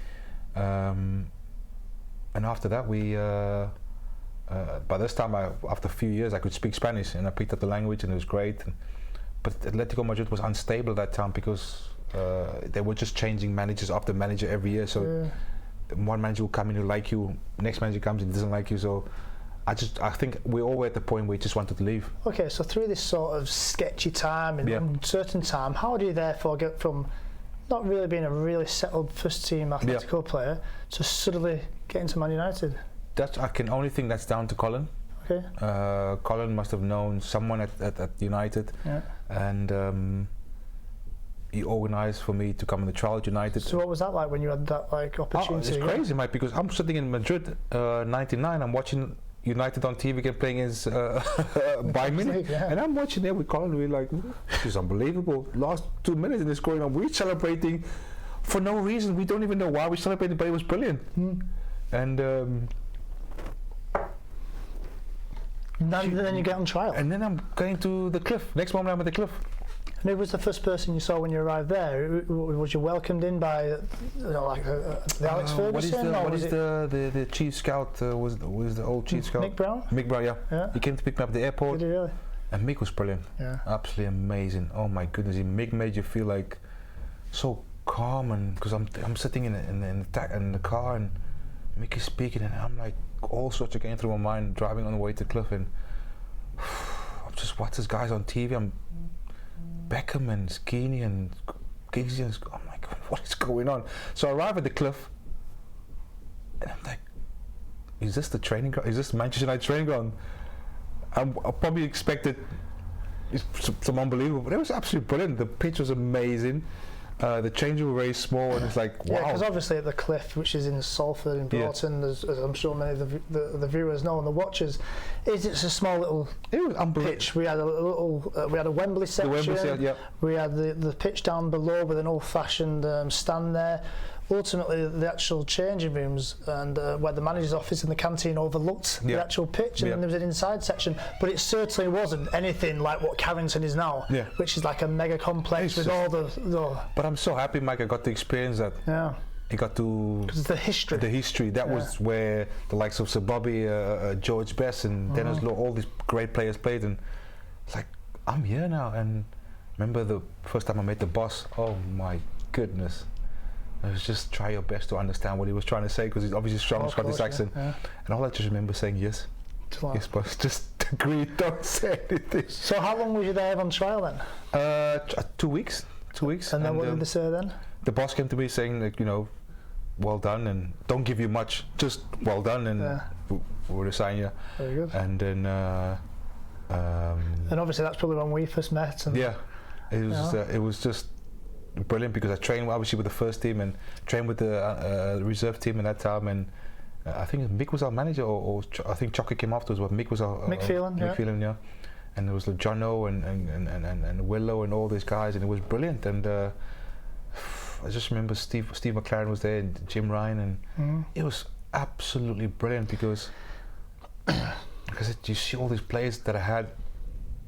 And after that, we by this time, after a few years, I could speak Spanish, and I picked up the language, and it was great. But Atletico Madrid was unstable at that time, because they were just changing managers after manager every year. So one manager will come in who like you, next manager comes in doesn't like you. So I think we all were at the point where we just wanted to leave. Okay, so through this sort of sketchy time and uncertain time, how do you therefore get from not really being a really settled first team Atletico player to suddenly get into Man United? I can only think that's down to Colin. Okay. Colin must have known someone at United, and he organised for me to come on the trial at United. So what was that like when you had that opportunity? It's crazy, mate, because I'm sitting in Madrid, 99. I'm watching United on TV again, playing against Bayern Munich, and I'm watching there with Colin. We're like, this is unbelievable. Last 2 minutes and it's going on. We're celebrating for no reason. We don't even know why we're celebrating, but it was brilliant. And then you get on trial. And then I'm going to the cliff. Next moment I'm at the cliff. And who was the first person you saw when you arrived there? Was you welcomed in by, the Alex Ferguson? What is the chief scout? Was the old chief scout? Mick Brown? Mick Brown, yeah. He came to pick me up at the airport. Did he really? And Mick was brilliant. Yeah. Absolutely amazing. Oh my goodness, Mick made you feel like so calm, and because I'm sitting in the car, and Mick is speaking, and I'm like, all sorts of going through my mind, driving on the way to the cliff, and I'm just watching these guys on TV. I'm Beckham and Skinny and Giggsy, and I'm like, what is going on? So I arrive at the cliff, and I'm like, is this the training ground? Is this Manchester United training ground? I probably expected some unbelievable, but it was absolutely brilliant. The pitch was amazing. The changes were very small, and it's like, wow. Yeah, because obviously at the cliff, which is in Salford in Broughton, as I'm sure many of the viewers know and the watchers, it's a small little pitch. We had a Wembley section. We had the pitch down below with an old-fashioned stand there. Ultimately, the actual changing rooms and where the manager's office and the canteen overlooked the actual pitch, and then there was an inside section. But it certainly wasn't anything like what Carrington is now, which is like a mega complex with all the. But I'm so happy, Mike. I got to experience that. Yeah. I got to. Because the history. The history. That was where the likes of Sir Bobby, George Best, and Dennis Law, all these great players played, and it's like, I'm here now. And remember the first time I met the boss. Oh my goodness. It was just try your best to understand what he was trying to say, because he's obviously strong Scottish accent. Yeah. And all I just remember saying yes. Yes, boss. Just agree, don't say anything. So how long was you there on trial then? 2 weeks. 2 weeks. And then what did they say then? The boss came to me saying, like, you know, well done, and don't give you much, just well done, and we'll assign you. Very good. And then and obviously that's probably when we first met. And it was just brilliant, because I trained obviously with the first team and trained with the reserve team at that time, and I think Mick was our manager, or I think Chucky came afterwards, but Mick was our Mick Phelan, yeah. And there was like Jono and Willow and all these guys, and it was brilliant. And I just remember Steve McLaren was there, and Jim Ryan, and it was absolutely brilliant, because you see all these players that I had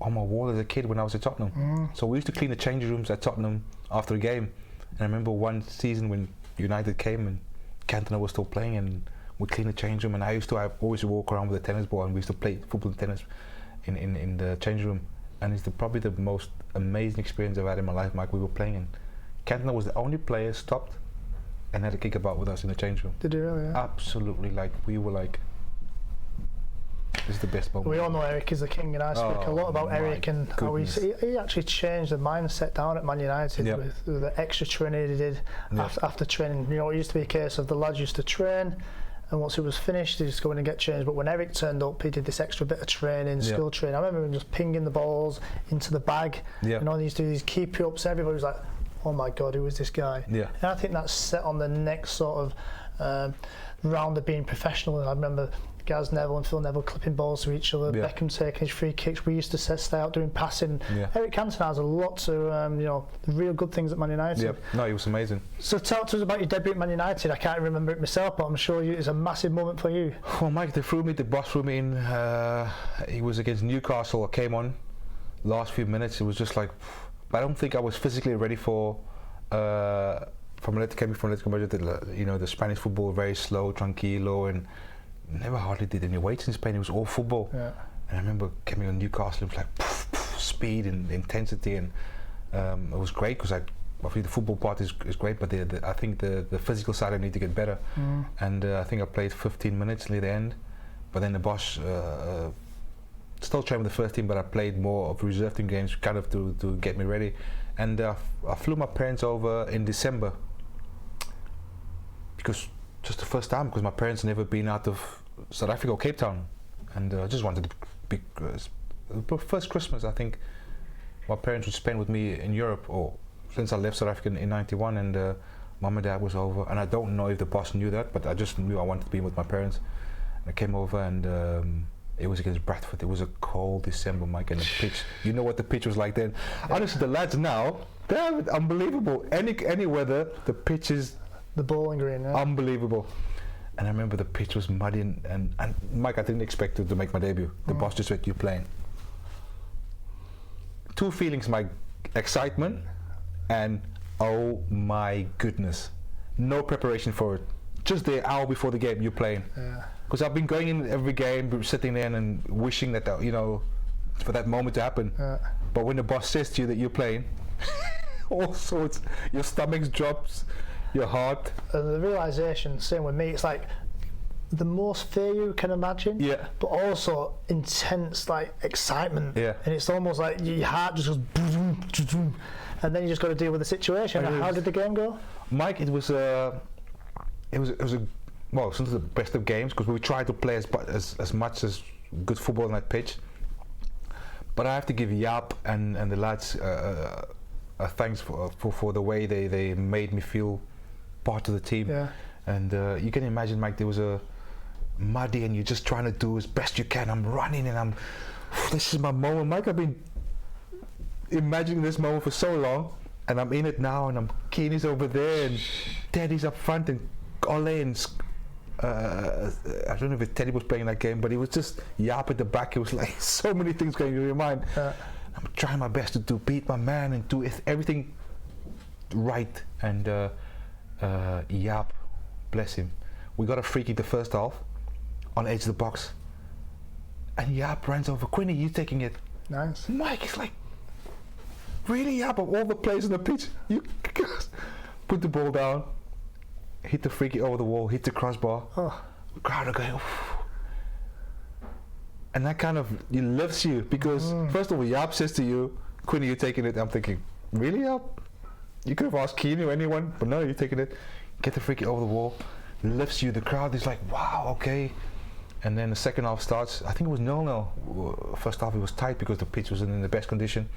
on my wall as a kid when I was at Tottenham. So we used to clean the changing rooms at Tottenham after a game. And I remember one season when United came and Cantona was still playing, and we cleaned the change room, and I always walk around with a tennis ball, and we used to play football and tennis in the change room. And it's probably the most amazing experience I've had in my life, Mike. We were playing, and Cantona was the only player stopped and had a kick about with us in the change room. Did you really? Yeah. Absolutely, like we were like, this is the best moment. We all know Eric is the king, and I speak a lot about Eric and how he actually changed the mindset down at Man United with the extra training he did after training. You know, it used to be a case of the lads used to train, and once it was finished, they just go in and get changed. But when Eric turned up, he did this extra bit of training, skill training. I remember him just pinging the balls into the bag. You know, he used to do these keep-ups. Everybody was like, oh my God, who is this guy? And I think that's set on the next sort of round of being professional. And I remember Gaz Neville and Phil Neville clipping balls to each other, Beckham taking his free kicks. We used to stay out doing passing. Eric Cantona has a lot to, you know, the real good things at Man United. No, he was amazing. So talk to us about your debut at Man United. I can't remember it myself, but I'm sure it's a massive moment for you. Well, Mike, the boss threw me in. He was against Newcastle. I came on last few minutes. It was just like, but I don't think I was physically ready for. From Atletico Madrid, you know, the Spanish football, very slow, tranquilo, and never hardly did any weights in Spain. It was all football. And I remember coming on Newcastle, it was like speed and intensity, and it was great, because obviously the football part is great, but I think the physical side I need to get better. And I think I played 15 minutes near the end, but then the boss still trained with the first team, but I played more of reserve team games, kind of to get me ready. And I flew my parents over in December, because just the first time, because my parents had never been out of South Africa or Cape Town, and I just wanted to be first Christmas I think my parents would spend with me in Europe, or since I left South Africa in '91, and Mum and Dad was over, and I don't know if the boss knew that, but I just knew I wanted to be with my parents. And I came over, and it was against Bradford. It was a cold December, Mike, and the pitch. You know what the pitch was like then. Honestly, the lads now, they're unbelievable. Any weather, the pitch is the Bowling Green, unbelievable. And I remember the pitch was muddy, and Mike, I didn't expect to make my debut. The boss just said, "You're playing." Two feelings, Mike: excitement and oh my goodness, no preparation for it. Just the hour before the game, you're playing. Because I've been going in every game, sitting there and wishing that, you know, for that moment to happen. But when the boss says to you that you're playing, all sorts, your stomach drops, your heart. And the realisation, same with me, it's like the most fear you can imagine, but also intense, like, excitement. And it's almost like your heart just goes boom, boom, boom, and then you just got to deal with the situation. How did the game go? Mike, it was a well, it's not the best of games, because we tried to play as much as good football on that pitch. But I have to give Jaap and the lads a thanks for the way they made me feel part of the team. And you can imagine, Mike, there was a muddy, and you're just trying to do as best you can. I'm running, and this is my moment, Mike. I've been imagining this moment for so long, and I'm in it now, and Keeney's over there, and Teddy's up front, and Ole, and I don't know if Teddy was playing that game, but it was just Jaap at the back. It was like so many things going through your mind. I'm trying my best to beat my man and do everything right. And Jaap, bless him, we got a free kick the first half on the edge of the box, and Jaap runs over. Quinny, you taking it? Nice. Mike is like, really, Jaap, of all the players on the pitch, you put the ball down. hit the free kick over the wall, hit the crossbar. The crowd are going, oof. And that kind of lifts you because first of all, Jaap says to you, Quinny, you're taking it. I'm thinking, really, Jaap? You could have asked Keane or anyone, but no, you're taking it. Get the free kick over the wall, lifts you. The crowd is like, wow, okay. And then the second half starts. I think it was 0-0. First half it was tight because the pitch wasn't in the best condition.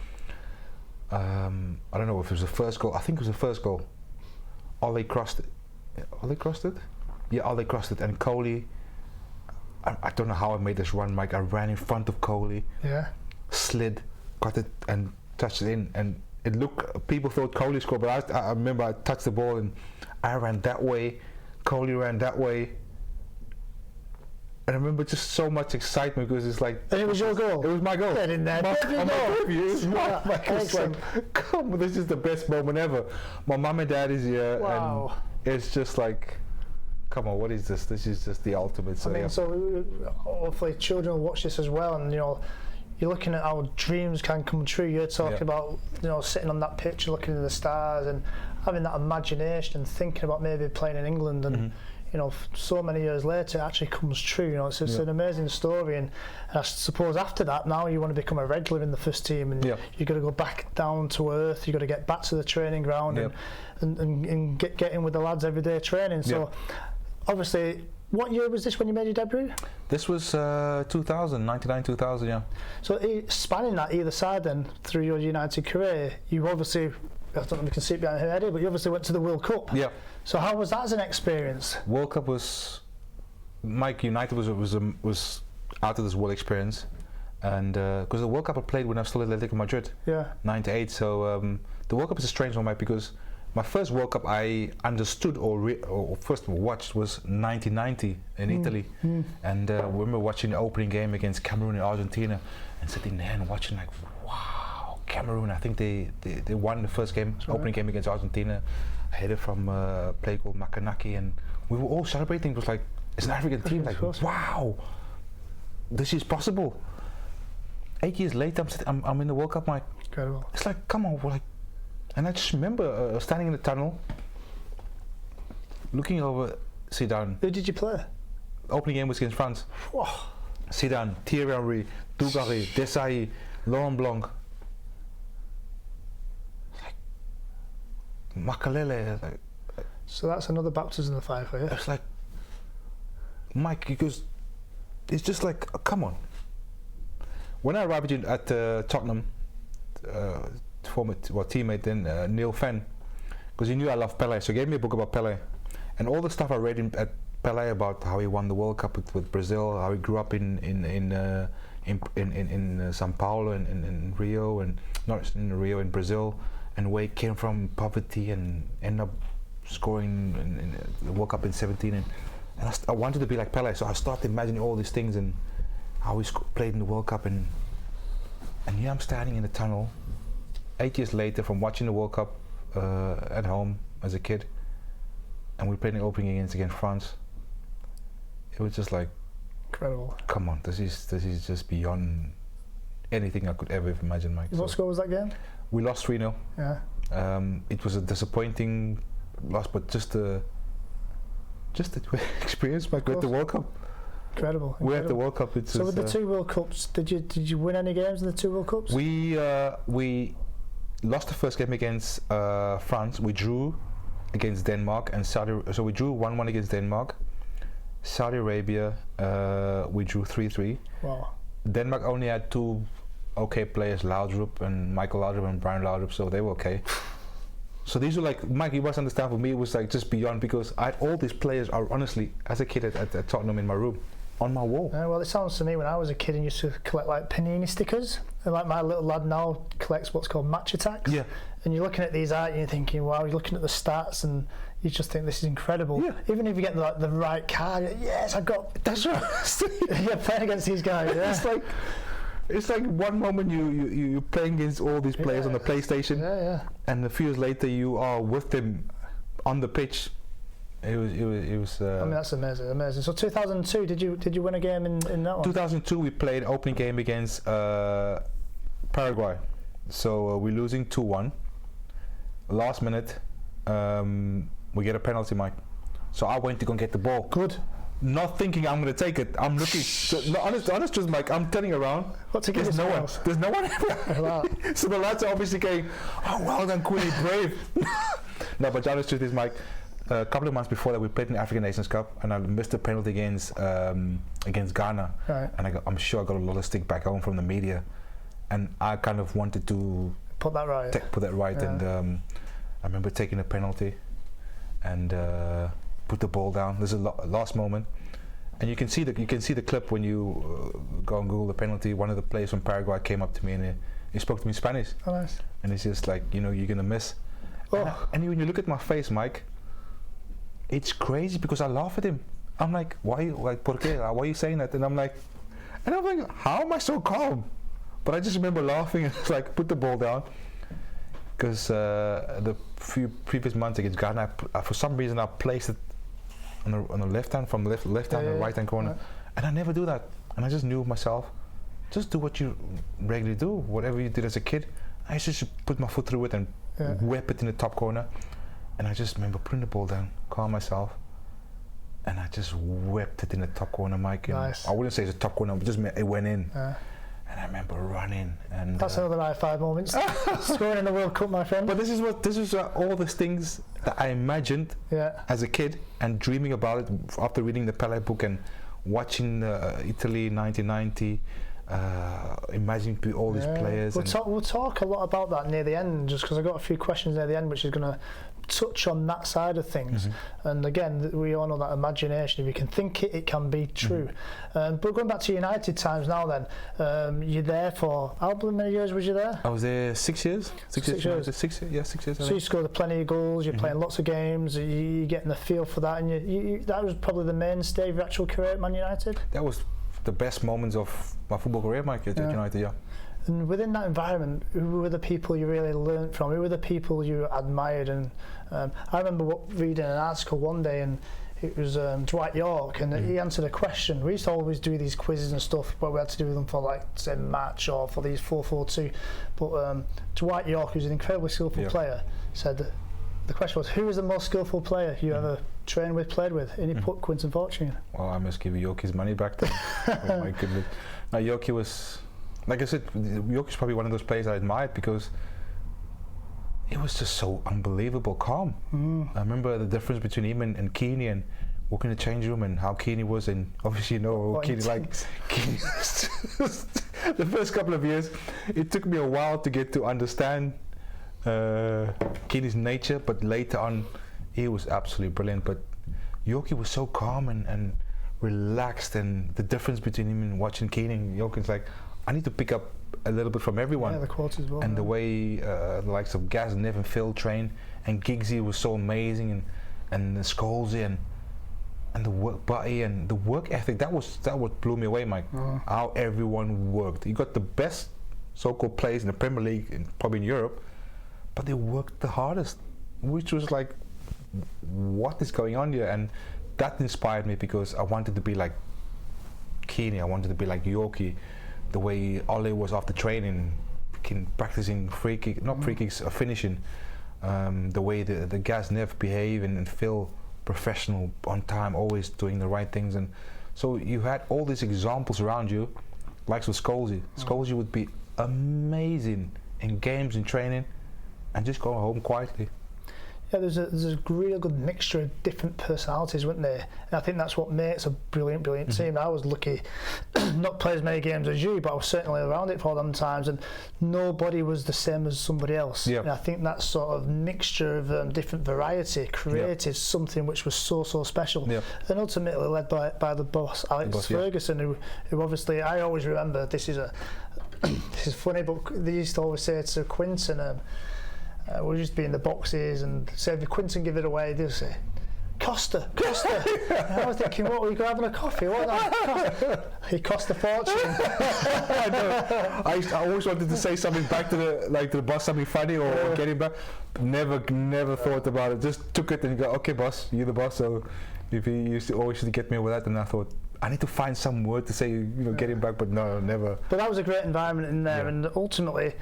I don't know if it was the first goal. I think it was the first goal. Ole crossed it. Ole crossed it? Yeah, Ole crossed it. And Coley, I don't know how I made this run, Mike. I ran in front of Coley. Yeah. Slid, got it, and touched it in. And it looked, people thought Coley scored, but I remember I touched the ball and I ran that way. Coley ran that way. And I remember just so much excitement because it's like... And it was your goal? It was my goal. Get in there. It's like, come on, this is the best moment ever. My mum and dad is here. Wow. And it's just like, come on, what is this? This is just the ultimate. So, I mean, so hopefully children will watch this as well, and you know, you're looking at how dreams can come true. You're talking about, you know, sitting on that pitch, looking at the stars, and having that imagination, and thinking about maybe playing in England, and you know, so many years later, it actually comes true. You know, it's an amazing story, and I suppose after that, now you want to become a regular in the first team, and you've got to go back down to earth. You've got to get back to the training ground and get in with the lads every day training. So, obviously, what year was this when you made your debut? This was 2000, 99, 2000, yeah. So, spanning that either side then through your United career, you obviously, I don't know if you can see it behind Eddie, but you obviously went to the World Cup. Yeah. So how was that as an experience? World Cup was, Mike, United was out of this world experience, and because the World Cup I played when I was still at Atletico Madrid, 98. So the World Cup is a strange one, Mike, because my first World Cup I understood or first of all watched was 1990 in Italy, and I remember watching the opening game against Cameroon and Argentina, and sitting there and watching like, wow, Cameroon. I think they won the first game, opening game against Argentina. I headed from a play called Makanaki, and we were all celebrating. It was like, it's an African team, like, wow, this is possible. 8 years later, I'm in the World Cup, Mike. Incredible. It's like, come on, like, and I just remember standing in the tunnel, looking over Zidane. Who did you play? Opening game was against France. Whoa. Zidane, Thierry Henry, Dugarry, Desailly, Laurent Blanc. Makalele, like, so that's another baptism in the fire for you. It's like, Mike, because it's just like, come on. When I arrived at Tottenham, former teammate then, Neil Fenn, because he knew I loved Pelé, so he gave me a book about Pelé, and all the stuff I read at Pelé about how he won the World Cup with Brazil, how he grew up in Sao Paulo and in Rio, and not in Rio, in Brazil, and where he came from, poverty, and ended up scoring in the World Cup in 17, and I wanted to be like Pelé, so I started imagining all these things and how he played in the World Cup, and here I'm standing in the tunnel 8 years later from watching the World Cup at home as a kid, and we played in the opening against France. It was just like, incredible. Come on, this is just beyond anything I could ever imagine, Mike. What score was that game? We lost 3-0. Yeah. It was a disappointing loss, but just the experience, Mike, with the World Cup. Incredible. We had the World Cup. So with the two World Cups, did you win any games in the two World Cups? We lost the first game against France. We drew against Denmark and Saudi. So we drew 1-1 against Denmark. Saudi Arabia, we drew 3-3. Wow. Denmark only had two okay players, Laudrup and Michael Laudrup and Brian Laudrup, so they were okay. So these were like, Mike, you must understand, for me it was like just beyond, because I had all these players, honestly, as a kid at Tottenham in my room, on my wall. Well, it sounds to me when I was a kid and used to collect like Panini stickers, and like my little lad now collects what's called match attacks. Yeah. And you're looking at these art and you're thinking, wow, you're looking at the stats and you just think this is incredible. Yeah. Even if you get the right card, yes, I got. That's right. You're playing against these guys. Yeah. It's like one moment you're playing against all these players on the PlayStation, and a few years later you are with them on the pitch. It was. I mean, that's amazing. So 2002, did you win a game in that one? 2002, we played opening game against Paraguay. So we're losing 2-1. Last minute, we get a penalty, Mike. So I went to go and get the ball. Good. Not thinking I'm going to take it. I'm looking. So, no, honest, just like I'm turning around. What to give There's no one. else? There's no one. So the lads are obviously going, "Oh, well done, Quinny, brave." No, but the honest truth is, Mike, a couple of months before that, we played in the African Nations Cup, and I missed a penalty against Ghana, right. and I'm sure I got a lot of stick back home from the media, and I kind of wanted to put that right. Yeah. And I remember taking a penalty, and put the ball down. There's a last moment, and you can see the clip when you go and Google the penalty. One of the players from Paraguay came up to me and he spoke to me in Spanish. Oh, nice. And he's just like, you're gonna miss. Oh. And when you look at my face, Mike, it's crazy because I laugh at him. I'm like, why? Like, ¿por qué? Why are you saying that? And I'm like, how am I so calm? But I just remember laughing and it's like, put the ball down. Because the few previous months against Ghana, for some reason I placed it on the left hand, from the left hand and right hand corner, right. And I never do that. And I just knew myself, just do what you regularly do, whatever you did as a kid. I used to just put my foot through it and whip it in the top corner. And I just remember putting the ball down, calm myself, and I just whipped it in the top corner, Mike. Nice. I wouldn't say it's a top corner, but just it went in. And I remember running, and that's another high five moment. Scoring in the World Cup, my friend. But this is all the things that I imagined as a kid and dreaming about it after reading the Pelé book and watching Italy 1990. Imagining all these players. We'll talk a lot about that near the end, just because I got a few questions near the end, which is going to touch on that side of things. And again, we all know that imagination, if you can think it, it can be true. But going back to United times now, then you're there for how many years was you there? I was there 6 years. 6 years. 6 years. So you scored plenty of goals. You're playing lots of games. You're getting the feel for that, and you that was probably the mainstay of your actual career at Man United. That was the best moments of my football career, Mike, at United, And within that environment, who were the people you really learnt from? Who were the people you admired? And I remember reading an article one day, and it was Dwight York, and he answered a question. We used to always do these quizzes and stuff, but we had to do them for, like, say, match or for these 4-4-2. But Dwight York, who's an incredibly skillful player, said that the question was, who was the most skillful player you ever trained with, played with? And he put Quinton Fortune. Well, I must give York his money back then. Oh my goodness. Now, Yorkie was, like I said, Yorkie's probably one of those players I admired because he was just so unbelievable calm. I remember the difference between him and Keane, and walking in the change room and how Keane was, and obviously Keane the first couple of years, it took me a while to get to understand Keane's nature, but later on he was absolutely brilliant. But Yorkie was so calm and relaxed, and the difference between him and watching Keane and Yorkie's like, I need to pick up a little bit from everyone. Yeah, the quotes as well. And the way the likes of Gaz, Nev and Phil train, and Giggsy was so amazing, and the Scholesy and the work body and the work ethic, that what blew me away, Mike. How everyone worked. You got the best so-called players in the Premier League, and probably in Europe, but they worked the hardest, which was like, what is going on here? And that inspired me because I wanted to be like Keane, I wanted to be like Yorkie, the way Ole was after training, practicing free kick, not free kicks, finishing, the way the Gaz Nev behave and feel professional, on time, always doing the right things. And so you had all these examples around you, like with Scholesy. Scholesy would be amazing in games, in training, and just go home quietly. Yeah, there's a real good mixture of different personalities, wasn't there? And I think that's what makes a brilliant team. I was lucky not play as many games as you, but I was certainly around it for them times, and nobody was the same as somebody else. And I think that sort of mixture of different variety created something which was so special, and ultimately led by the boss, Alex Ferguson, who obviously, I always remember, this is funny, but they used to always say to Quinton, we'll just be in the boxes and say, if Quinton give it away, they'll say, Costa. And I was thinking, what, were you having a coffee? What? He cost a fortune. I know. I always wanted to say something back to the boss, something funny or get him back. Never thought about it. Just took it and go, okay, boss, you're the boss. So if he always used to get me with that, and I thought, I need to find some word to say, get him back, but no, never. But that was a great environment in there, and ultimately,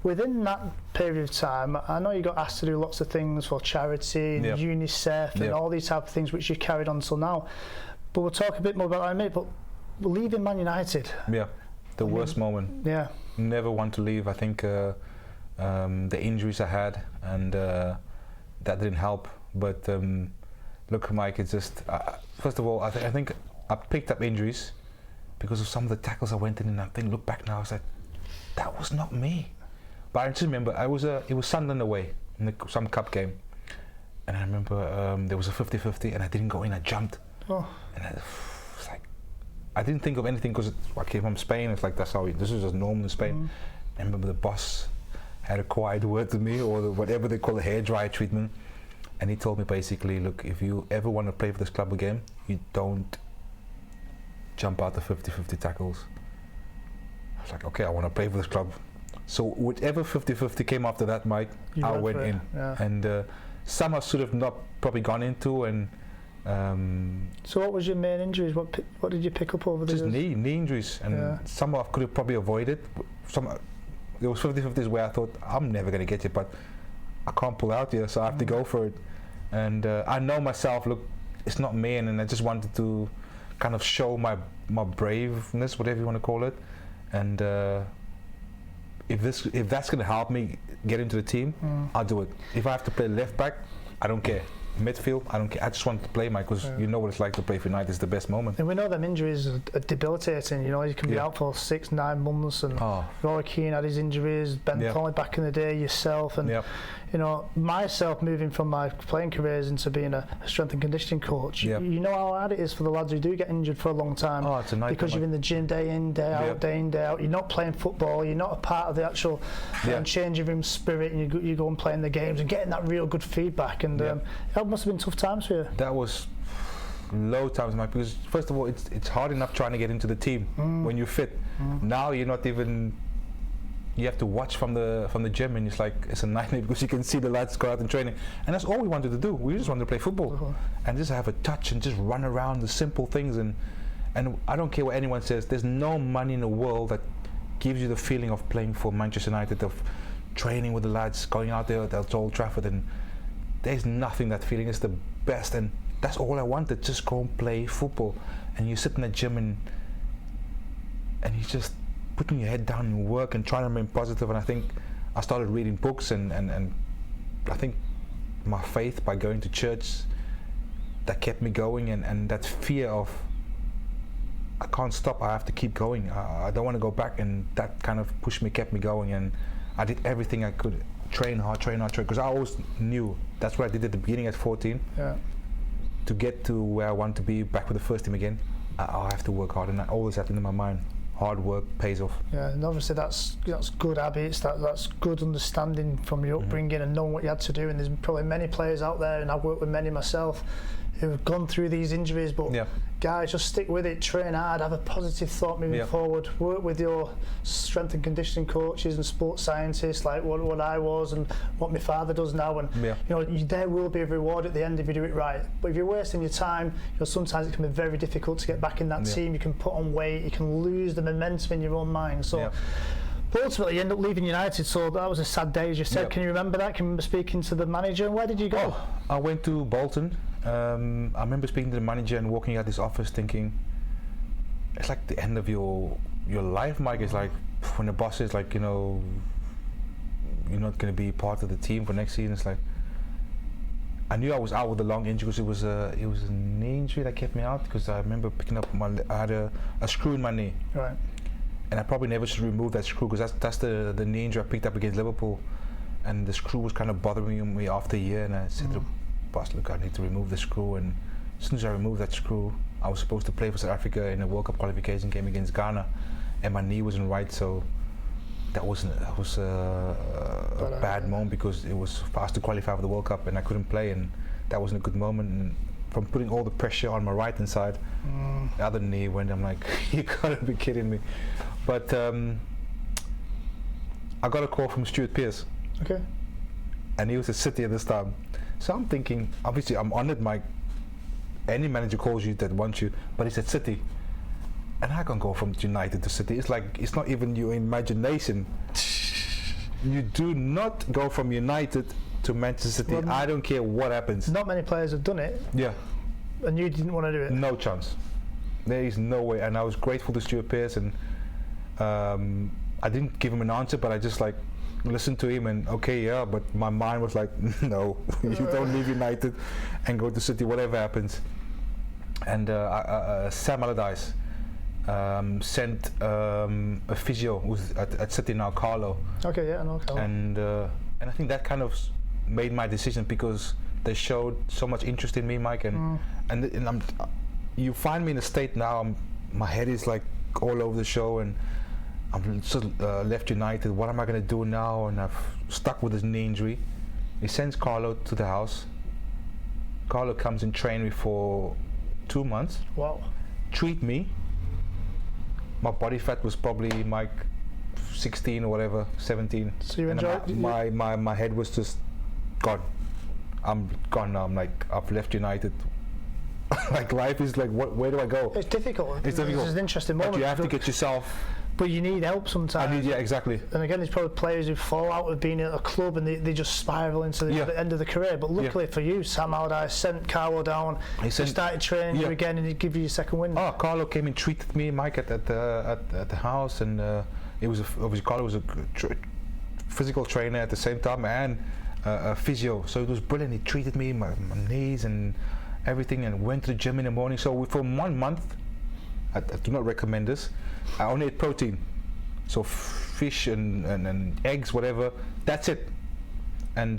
within that period of time, I know you got asked to do lots of things for charity, and UNICEF, and all these type of things which you've carried on until now. But we'll talk a bit more about that in a minute. But leaving Man United. Yeah, the worst moment. Yeah. Never want to leave. I think the injuries I had, and that didn't help. But look, Mike, it's just, first of all, I think I picked up injuries because of some of the tackles I went in, and I think, look back now, I was like, that was not me. But I just remember, it was Sunderland away in some cup game, and I remember there was a 50-50, and I didn't go in, I jumped. And it's like, I didn't think of anything because I came from Spain, it's like, this is just normal in Spain. I remember the boss had a quiet word to me, or whatever they call the hairdryer treatment, and he told me basically, look, if you ever want to play for this club again, you don't jump out the 50-50 tackles. I was like, okay, I want to play for this club. So whatever 50-50 came after that, Mike, I went in. And some I should have not probably gone into. And so what was your main injuries? What did you pick up over the years? Just knee injuries, and some I could have probably avoided. There was 50-50s where I thought, I'm never going to get it, but I can't pull out here, so I have to go for it. And I know myself, look, it's not me, and I just wanted to kind of show my braveness, whatever you want to call it. And if that's going to help me get into the team, I'll do it. If I have to play left back, I don't care. Midfield, I don't care. I just want to play, Mike, because you know what it's like to play for United. It's the best moment. And we know them injuries are debilitating. You can be out for 6-9 months. And Roy Keane had his injuries. Ben Foley back in the day, yourself, and myself moving from my playing careers into being a strength and conditioning coach. You know how hard it is for the lads who do get injured for a long time. It's a nightmare, because you're in the gym day in, day out, day in, day out. You're not playing football. You're not a part of the actual changing room spirit, and you go and play in the games and getting that real good feedback. And it must have been tough times for you. That was low times, Mike, because first of all, it's hard enough trying to get into the team when you're fit. Now you're not even. You have to watch from the gym, and it's a nightmare because you can see the lads go out and training, and that's all we wanted to do. We just wanted to play football and just have a touch and just run around the simple things. And I don't care what anyone says. There's no money in the world that gives you the feeling of playing for Manchester United, of training with the lads, going out there at Old Trafford, and there's nothing that feeling is the best. And that's all I wanted, just go and play football. And you sit in the gym and you just putting your head down and work and trying to remain positive. And I think I started reading books, and I think my faith by going to church, that kept me going, and that fear of I can't stop, I have to keep going, I don't want to go back, and that kind of pushed me, kept me going. And I did everything I could, train hard, because I always knew that's what I did at the beginning at 14. To get to where I want to be, back with the first team again, I have to work hard, and I always had it in my mind. Hard work pays off. Yeah, and obviously that's good habits. That's good understanding from your upbringing and knowing what you had to do. And there's probably many players out there, and I've worked with many myself, who have gone through these injuries. But guys, just stick with it, train hard, have a positive thought moving forward. Work with your strength and conditioning coaches and sports scientists, like what I was and what my father does now. And there will be a reward at the end if you do it right. But if you're wasting your time, sometimes it can be very difficult to get back in that team. You can put on weight, you can lose the momentum in your own mind. So. But ultimately, you end up leaving United, so that was a sad day, as you said. Can you remember that? Can you remember speaking to the manager? And where did you go? I went to Bolton. I remember speaking to the manager and walking out this office thinking, it's like the end of your life, Mike. It's like when the boss is like, you're not going to be part of the team for next season. It's like, I knew I was out with a long injury because it was a knee injury that kept me out, because I remember picking up I had a screw in my knee. Right. And I probably never should remove that screw, because that's the knee injury I picked up against Liverpool, and the screw was kind of bothering me after a year. And I said to the boss, look, I need to remove the screw. And as soon as I removed that screw, I was supposed to play for South Africa in a World Cup qualification game against Ghana, and my knee wasn't right. So that was a bad moment, because it was fast to qualify for the World Cup and I couldn't play, and that wasn't a good moment. And from putting all the pressure on my right hand side, the other knee went. I'm like, you gotta be kidding me. But I got a call from Stuart Pearce. Okay. And he was at City at this time. So I'm thinking, obviously I'm honoured, Mike. any manager calls you that wants you, but it's at City. And I can't go from United to City. It's like, it's not even your imagination. You do not go from United to Manchester City. Well, I don't care what happens. Not many players have done it. Yeah. And you didn't want to do it? No chance. There is no way. And I was grateful to Stuart Pearce, and I didn't give him an answer, but I just like listened to him and okay, yeah, but my mind was like, no, you don't leave United and go to City, whatever happens. And Sam Allardyce sent a physio who's at City now, Carlo. Okay, yeah, I know Carlo. And I think that kind of made my decision, because they showed so much interest in me, Mike, and I'm, you find me in a state now, my head is like all over the show, and I'm just left United. What am I going to do now? And I've stuck with this knee injury. He sends Carlo to the house. Carlo comes and train me for 2 months. Wow. Treat me. My body fat was probably like 16 or whatever, 17. So you and enjoyed my head was just gone. I'm gone now. I'm like, I've left United. Like life is like, where do I go? It's difficult. It's difficult. It's an interesting moment. But you have to get yourself. But you need help sometimes. Yeah, exactly. And again, there's probably players who fall out of being at a club and they just spiral into the end of the career. But luckily for you, Sam Allardyce sent Carlo down. He started training you again, and he'd give you your second win. Oh, Carlo came and treated me, Mike, at the house, and it was obviously Carlo was a physical trainer at the same time and a physio. So it was brilliant. He treated me, my knees and everything, and went to the gym in the morning. So for 1 month, I do not recommend this. I only ate protein, so fish and eggs, whatever. That's it. And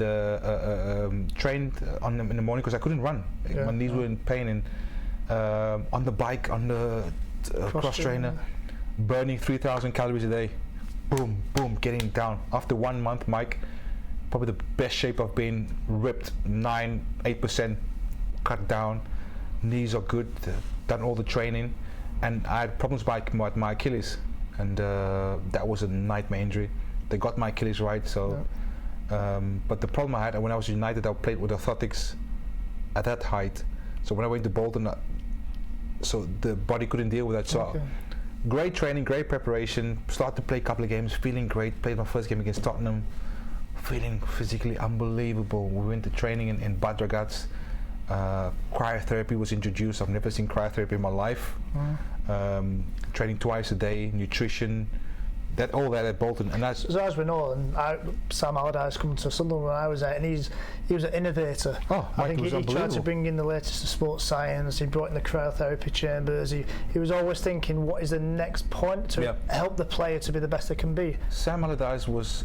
trained in the morning because I couldn't run. My knees were in pain. And on the bike, on the cross trainer, burning 3,000 calories a day. Boom, boom, getting down. After 1 month, Mike, probably the best shape I've been. Ripped 8% cut down. Knees are good. Done all the training. And I had problems with my Achilles, and that was a nightmare injury. They got my Achilles right, so. But the problem I had when I was United, I played with orthotics at that height. So when I went to Bolton, so the body couldn't deal with that. So great training, great preparation. Started to play a couple of games, feeling great. Played my first game against Tottenham, feeling physically unbelievable. We went to training in Bad Ragaz. Cryotherapy was introduced. I've never seen cryotherapy in my life. Training twice a day, nutrition, all that at Bolton, and that's. So as we know, and Sam Allardyce come to Sunderland when I was there, and he was an innovator. I think he tried to bring in the latest of sports science. He brought in the cryotherapy chambers. He was always thinking, what is the next point to help the player to be the best they can be. Sam Allardyce was,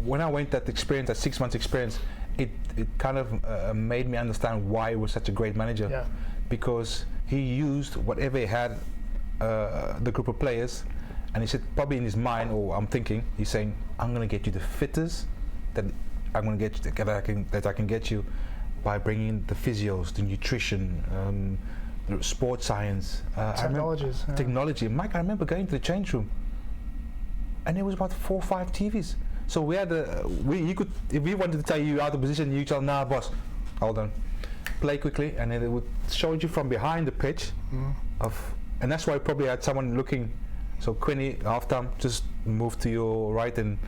when I went that 6 months experience, it kind of made me understand why he was such a great manager, because he used whatever he had, the group of players, and he said, probably in his mind, or I'm thinking, he's saying, I'm going to get you the fittest that I'm going to get you, that I can get you by bringing the physios, the nutrition, the sports science, technology. Mike, I remember going to the change room, and there was about 4 or 5 TVs. So we had you could, if we wanted to tell you out of position, you tell, nah, boss, hold on, play quickly, and then it would show you from behind the pitch and that's why I probably had someone looking. So Quinny, halftime, just move to your right, and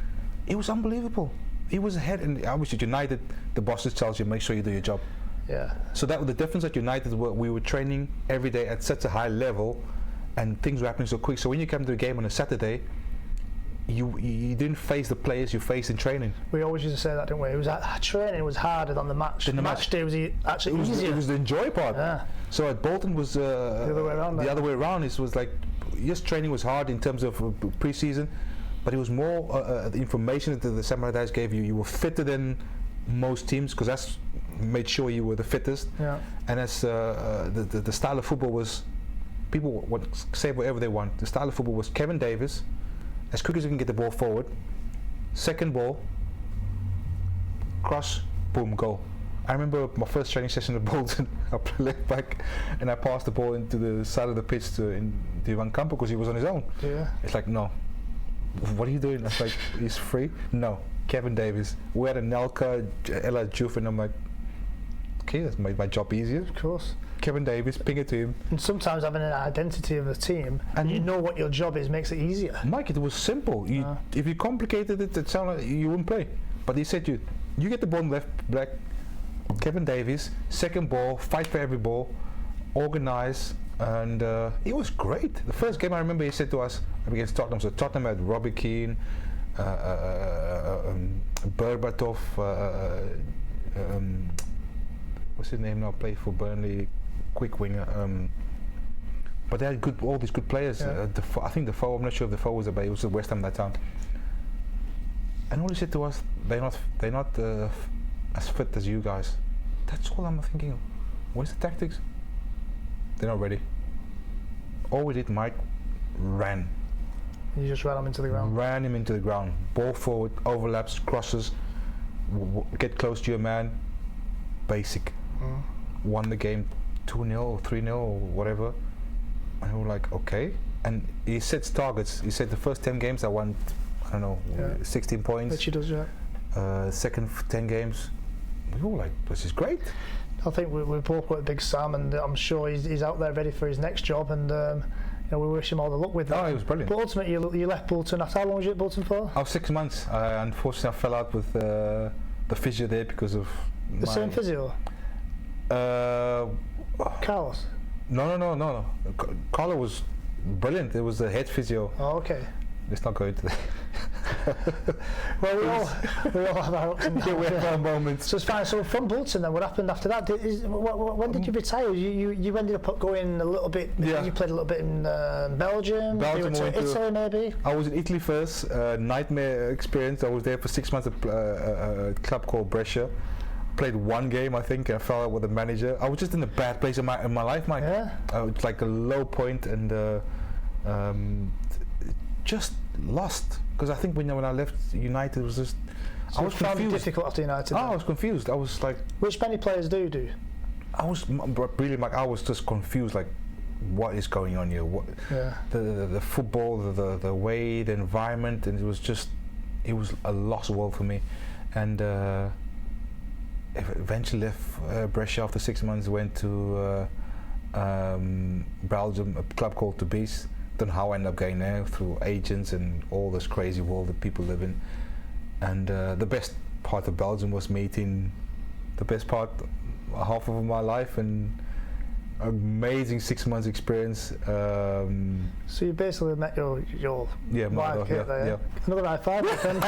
it was unbelievable. He was ahead, and obviously United, the bosses tells you, make sure you do your job. Yeah. So that was the difference at United. We were training every day at such a high level, and things were happening so quick. So when you come to a game on a Saturday, you didn't face the players you faced in training. We always used to say that, didn't we? It was training was harder than the match. The match day was actually easier. It was the enjoy part. Yeah. So at Bolton was the other way around. The other way around. It was like, yes, training was hard in terms of pre-season, but it was more the information that the Sam Allardyce gave you. You were fitter than most teams because that's made sure you were the fittest. Yeah. And as the style of football was, people would say whatever they want. The style of football was Kevin Davis. As quick as you can get the ball forward, second ball, cross, boom, goal. I remember my first training session at Bolton, I played left back and I passed the ball into the side of the pitch to Van Campo because he was on his own. Yeah. It's like, no, what are you doing? I was like, he's free? No, Kevin Davis. We had a Nelka, Ella Juf, and I'm like, okay, that's made my job easier. Of course. Kevin Davies, ping it to him. And sometimes having an identity of the team and you know what your job is makes it easier. Mike, it was simple. If you complicated it, it sounded like you wouldn't play. But he said you get the ball left back, Kevin Davies, second ball, fight for every ball, organize, and it was great. The first game I remember he said to us against Tottenham, so Tottenham had Robbie Keane, Berbatov, what's his name now, played for Burnley, quick winger, but they had all these good players. I think Defoe, I'm not sure if Defoe was there, he was at West Ham that time. And all he said to us, they're not as fit as you guys. That's all I'm thinking. Where's the tactics? They're not ready. All we did, Mike, ran. You just ran him into the ground. Ran him into the ground. Ball forward, overlaps, crosses, get close to your man. Basic. Won the game 2-0 or 3-0 or whatever. And we were like, okay. And he sets targets. He said the first 10 games I won, I don't know, 16 points. Which he does, yeah. Second 10 games, we were like, this is great. I think we both put Big Sam, and I'm sure he's out there ready for his next job, and we wish him all the luck with that. Oh, he was brilliant. But ultimately, you left Bolton after how long was you at Bolton for? I was 6 months. Unfortunately, I fell out with the physio there because of the same physio. Carlos. No. Carlo was brilliant. It was the head physio. Oh, okay. Let's not go into that. Well, we all have our ups and downs. Yeah, we have our moments. So it's fine. So from Bolton, then what happened after that? When did you retire? You ended up going a little bit. Yeah. You played a little bit in Belgium. You went to Italy, maybe. I was in Italy first. Nightmare experience. I was there for 6 months at a club called Brescia. Played one game, I think, and I fell out with the manager. I was just in a bad place in my life, Mike. Yeah. It's like a low point, and just lost. Because I think when I left United, it was just So I was found it confused. difficult after United. I was confused. I was like, which many players do. I was really like, I was just confused. Like, what is going on here? What the football, the way, the environment, and it was a lost world for me. And eventually left Brescia after 6 months. Went to Belgium, a club called Topical. Don't know how I ended up going there, through agents and all this crazy world that people live in. And the best part of Belgium was meeting the best part, half of my life, and amazing 6 months experience. So you basically met your wife there. Yeah. Another high five, my friend.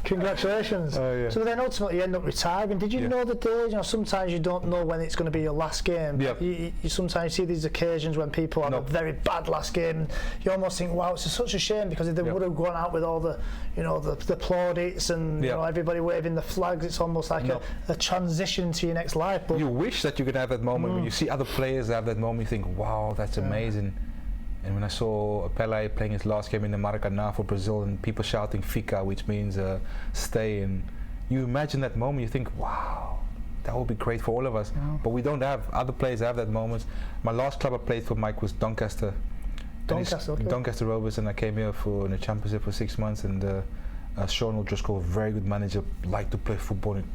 Congratulations. So then ultimately you end up retiring. Did you know the days? Sometimes you don't know when it's going to be your last game. Yeah. You sometimes see these occasions when people have a very bad last game. And you almost think, wow, it's such a shame, because if they would have gone out with all the, the plaudits and everybody waving the flags, it's almost like a transition to your next life. But you wish that you could have that moment when you see other players have that moment. You think, wow, that's amazing. And when I saw Pelé playing his last game in the Maracanã for Brazil, and people shouting "Fica," which means stay, and you imagine that moment, you think, wow, that would be great for all of us. But we don't have, other players have that moment. My last club I played for, Mike, was Doncaster. Doncaster Rovers, and I came here for in the championship for 6 months, and Sean O'Driscoll, a very good manager, liked to play football and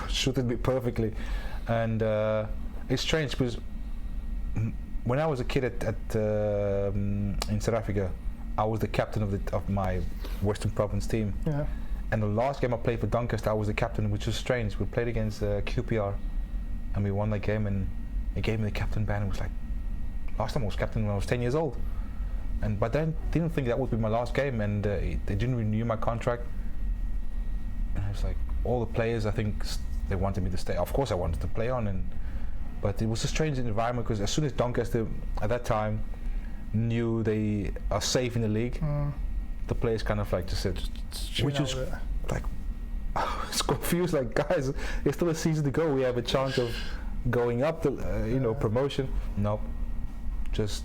suited me perfectly. And it's strange because when I was a kid in South Africa, I was the captain of my Western Province team. Yeah. And the last game I played for Doncaster, I was the captain, which was strange. We played against QPR, and we won that game, and they gave me the captain band. It was like, last time I was captain when I was 10 years old. But then didn't think that would be my last game, and they didn't renew my contract. And I was like, all the players, I think they wanted me to stay. Of course I wanted to play on, but it was a strange environment, because as soon as Doncaster at that time knew they are safe in the league, the players kind of like just said, which was like, I was confused, like, guys, there's still a season to go, we have a chance of going up the promotion. No, just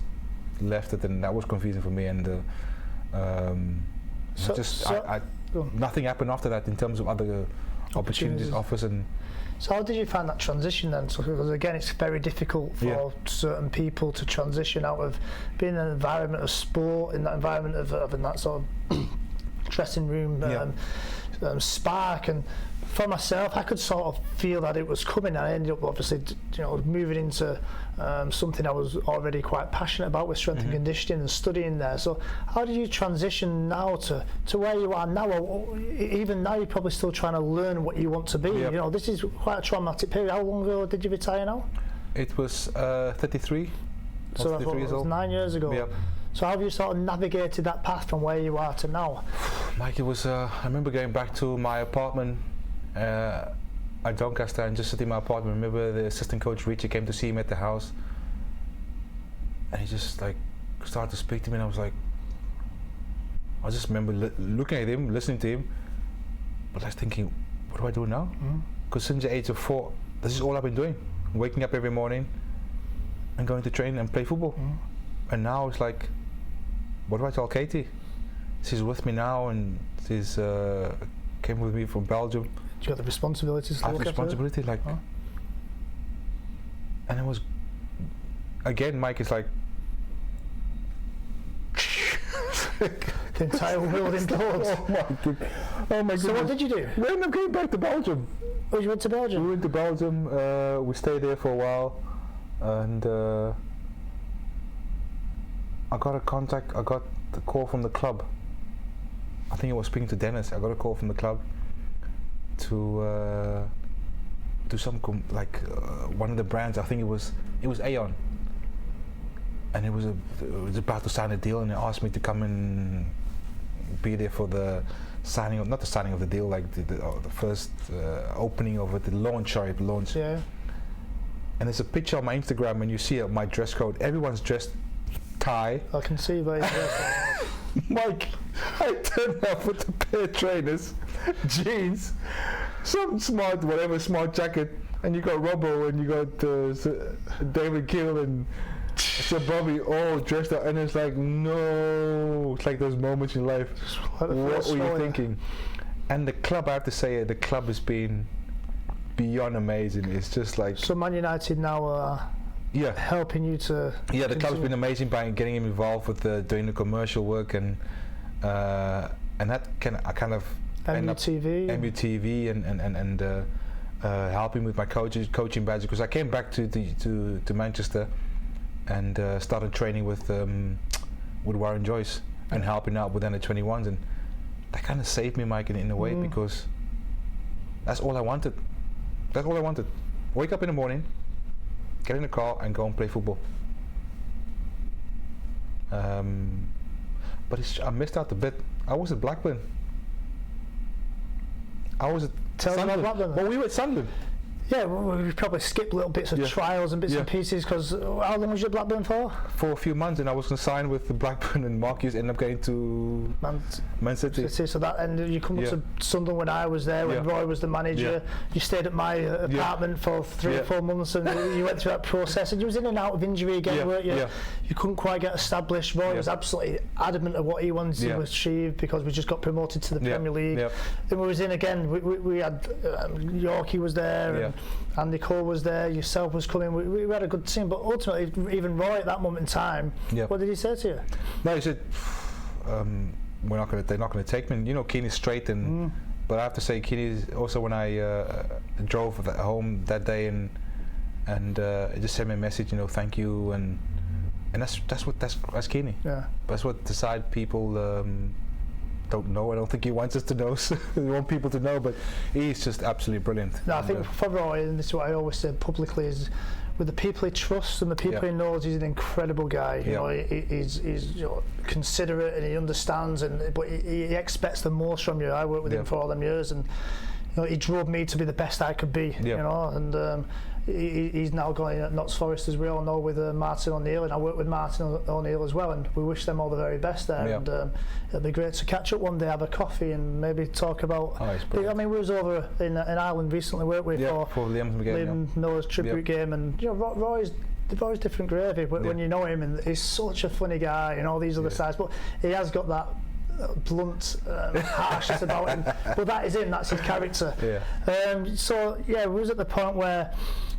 left it, and that was confusing for me. And nothing happened after that in terms of other opportunities, offers. And so how did you find that transition then? So, because again, it's very difficult for certain people to transition out of being in an environment of sport, in that environment of in that sort of dressing room spark. And for myself, I could sort of feel that it was coming. I ended up obviously, moving into something I was already quite passionate about with strength and conditioning and studying there. So how did you transition now to where you are now? Or even now, you're probably still trying to learn what you want to be. Yep. This is quite a traumatic period. How long ago did you retire now? It was 33. So it was 9 years ago. Yep. So how have you sort of navigated that path from where you are to now? Mike, it was, I remember going back to my apartment at Doncaster and just sitting in my apartment. I remember the assistant coach Richie came to see me at the house, and he just like started to speak to me, and I just remember looking at him, listening to him, but I was thinking, what do I do now? Because since the age of 4, this is all I've been doing, waking up every morning and going to train and play football. And now it's like, what do I tell Katie? She's with me now, and she's came with me from Belgium. Do you got the responsibilities to I have look after? responsibility, like, and it was, again, Mike is like, the entire world implodes. Oh my goodness. So what did you do? We ended up going back to Belgium. Oh, you went to Belgium? We went to Belgium, we stayed there for a while, and I got the call from the club. I think I was speaking to Dennis. I got a call from the club to do some one of the brands. I think it was Aeon, and it was about to sign a deal, and they asked me to come and be there for the signing of, not the signing of the deal, like the first opening of it, the launch. Yeah. And there's a picture on my Instagram, and you see my dress code. Everyone's dressed tie. I can see by Mike, I turned up with a pair of trainers, jeans, some smart jacket, and you got Robbo, and you got David Gill and Sir Bobby all dressed up, and it's like, no, it's like those moments in life. What were you thinking? And the club, I have to say, the club has been beyond amazing. It's just like, so Man United now are helping you to the club's been amazing by getting him involved with doing the commercial work, and that I kind of MUTV and helping with my coaching badge, because I came back to Manchester and started training with Warren Joyce and helping out with under 21s, and that kind of saved me, Mike, in a way, because that's all I wanted. Wake up in the morning, get in the car and go and play football. But I missed out a bit. I was at Blackburn. I was at Sunderland. Blackburn. Well, we were at Sunderland. Yeah, we probably skipped little bits of trials and bits and pieces, because how long was you at Blackburn for? For a few months, and I was going to sign with the Blackburn, and Marcus ended up going to Man City. So that ended. You come up to Sunderland when I was there, when Roy was the manager. You stayed at my apartment for 3 or 4 months, and you went through that process, and you was in and out of injury again, weren't you? You couldn't quite get established. Roy was absolutely adamant of what he wanted to achieve, because we just got promoted to the Premier League. Then we was in again. We had Yorkie was there, and Andy Cole was there, yourself was coming. We had a good team, but ultimately, even Roy at that moment in time, what did he say to you? No, he said, they're not going to take me. You know, Keane is straight, and but I have to say, Keane is also, when I drove home that day, and he just sent me a message, thank you, and that's Keane. Yeah, that's what the side people don't know. I don't think he wants us to know. So we want people to know, but he's just absolutely brilliant. No, I think for Roy, and this is what I always say publicly, is with the people he trusts and the people he knows, he's an incredible guy. He's considerate, and he understands, but he expects the most from you. I worked with him for all them years, and he drove me to be the best I could be. And he's now going at Notts Forest, as we all know, with Martin O'Neill, and I work with Martin O'Neill as well, and we wish them all the very best there. And it'll be great to catch up one day, have a coffee, and maybe talk about. I mean, we was over in Ireland recently, weren't we? For Liam Miller's tribute game, and Roy's different gravy when you know him, and he's such a funny guy, and all these other sides, but he has got that blunt harshness about him, but that is him, that's his character. We was at the point where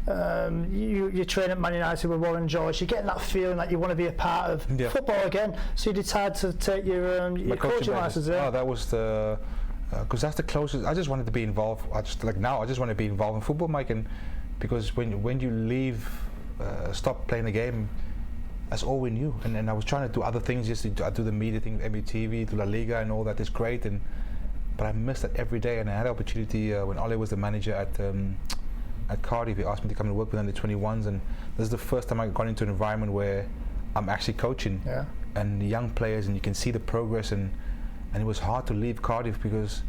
you train at Man United with Warren Joyce, you're getting that feeling that you want to be a part of football again, so you decide to take your coaching license. That was because that's the closest. I just wanted to be involved. I just want to be involved in football, Mike, and because when you leave, stop playing the game, that's all we knew. And I was trying to do other things. I do the media thing, MUTV, do La Liga, and all that is great. But I missed that every day. And I had an opportunity when Ole was the manager at Cardiff. He asked me to come and work with under 21s, and this is the first time I got into an environment where I'm actually coaching and young players, and you can see the progress. And it was hard to leave Cardiff because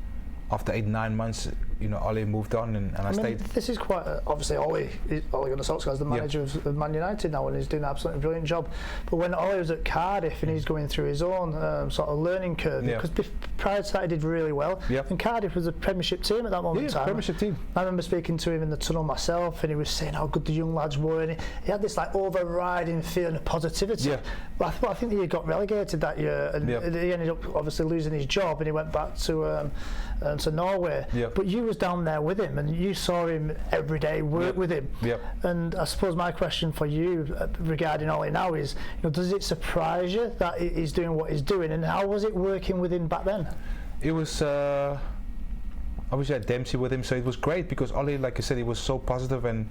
after 8-9 months, Ole moved on, and I stayed. This is quite obviously Ole Gunnar Solskjaer is the manager of Man United now, and he's doing an absolutely brilliant job. But when Ole was at Cardiff and he's going through his own sort of learning curve, because prior to that he did really well. And Cardiff was a Premiership team at that moment in time. Premiership team. I remember speaking to him in the tunnel myself, and he was saying how good the young lads were, and he had this like overriding feeling of positivity. But I think that he got relegated that year, and he ended up obviously losing his job, and he went back to Norway. But you was down there with him, and you saw him every day work with him. And I suppose my question for you regarding Ole now is, does it surprise you that he's doing what he's doing, and how was it working with him back then? It was obviously I had Dempsey with him, so it was great because Ole, like I said, he was so positive and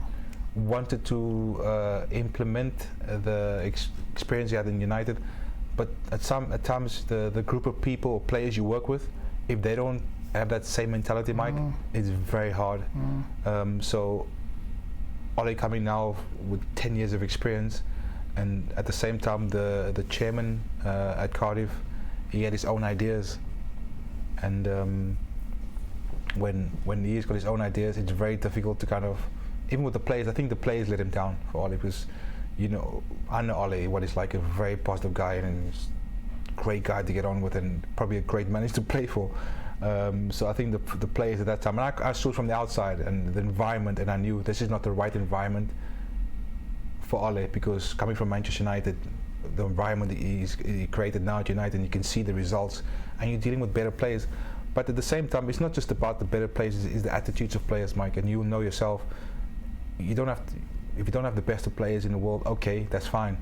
wanted to implement the experience he had in United. But at times the group of people or players you work with, if they don't have that same mentality, Mike, it's very hard. So Ole coming now with 10 years of experience, and at the same time the chairman at Cardiff, he had his own ideas, and when he's got his own ideas, it's very difficult to kind of, even with the players, I think the players let him down for Ole, because I know Ole, what he's like, a very positive guy, and he's a great guy to get on with, and probably a great manager to play for. So I think the players at that time, and I saw it from the outside and the environment, and I knew this is not the right environment for Ole, because coming from Manchester United, the environment he created now at United, and you can see the results, and you're dealing with better players. But at the same time, it's not just about the better players, it's the attitudes of players, Mike, and you know yourself, if you don't have the best of players in the world, okay, that's fine.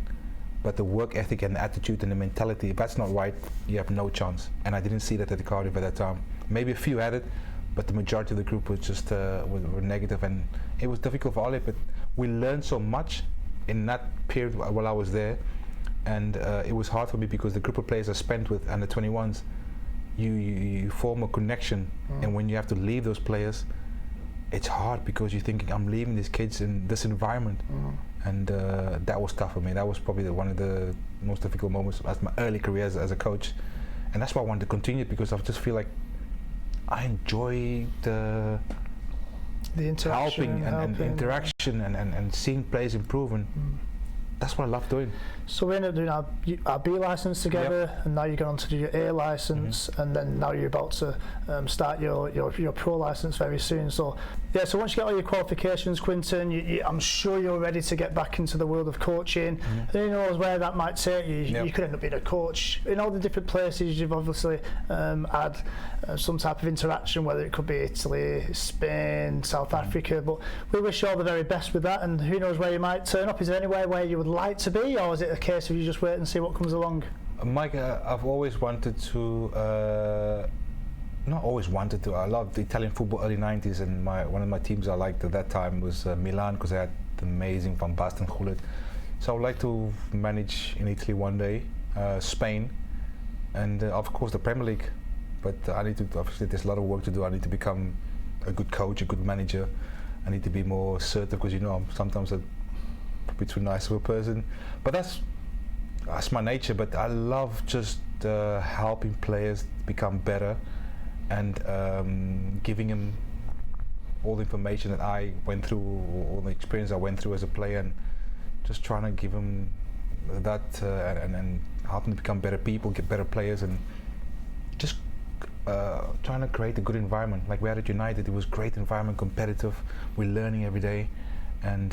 But the work ethic and the attitude and the mentality, if that's not right, you have no chance. And I didn't see that at the Cardiff at that time. Maybe a few had it, but the majority of the group was just were negative, and it was difficult for Ole. But we learned so much in that period while I was there, and it was hard for me because the group of players I spent with under 21s, you form a connection, and when you have to leave those players, it's hard because you're thinking, I'm leaving these kids in this environment. And that was tough for me. That was probably one of the most difficult moments as my early career as a coach, and that's why I wanted to continue, because I just feel like I enjoy the interaction, helping and interaction and seeing players improve, and that's what I love doing. So we ended up doing our B license together, and now you're going on to do your A license, and then now you're about to start your pro license very soon. So so once you get all your qualifications, Quinton, I'm sure you're ready to get back into the world of coaching. And who knows where that might take you. You could end up being a coach in all the different places. You've obviously had some type of interaction, whether it could be Italy, Spain, South Africa, but we wish you all the very best with that, and who knows where you might turn up. Is there anywhere where you would like to be, or is it a case of you just wait and see what comes along? Mike, I've always wanted to, not always wanted to, I loved the Italian football early 90s, and one of my teams I liked at that time was Milan, because I had the amazing Van Basten Gullit. So I would like to manage in Italy one day, Spain, and of course the Premier League. But I need to, obviously there's a lot of work to do. I need to become a good coach, a good manager. I need to be more assertive, because I'm sometimes probably too nice of a person. But that's my nature. But I love just helping players become better, and giving them all the information that I went through, all the experience I went through as a player, and just trying to give them that and help them become better people, get better players, and just trying to create a good environment. Like we had at United, it was a great environment, competitive, we're learning every day, and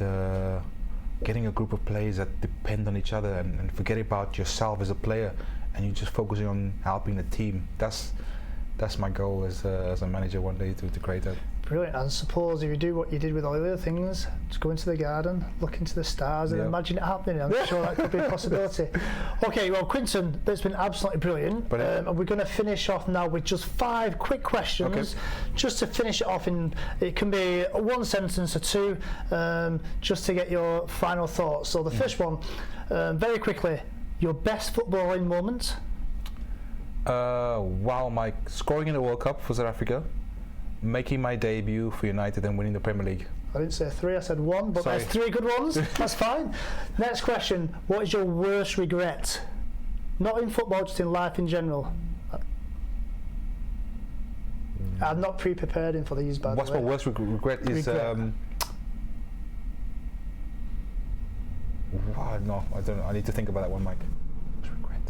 getting a group of players that depend on each other and forget about yourself as a player, and you're just focusing on helping the team. That's that's my goal as a manager one day to create that. Brilliant. And suppose if you do what you did with all the other things, just go into the garden, look into the stars, and imagine it happening. I'm sure that could be a possibility. Okay, well, Quinton, that's been absolutely brilliant. And we're going to finish off now with just 5 quick questions, just to finish it off in. It can be 1 sentence or 2, just to get your final thoughts. So the first one, very quickly, your best footballing moment. Wow, Mike, scoring in the World Cup for South Africa, making my debut for United and winning the Premier League. I didn't say 3, I said 1, but Sorry. there's 3 good ones. That's fine. Next question, what is your worst regret? Not in football, just in life in general. I'm not pre-prepared in for these, by the way. What's my worst regret is... no, I don't know. I need to think about that one, Mike. Worst regret.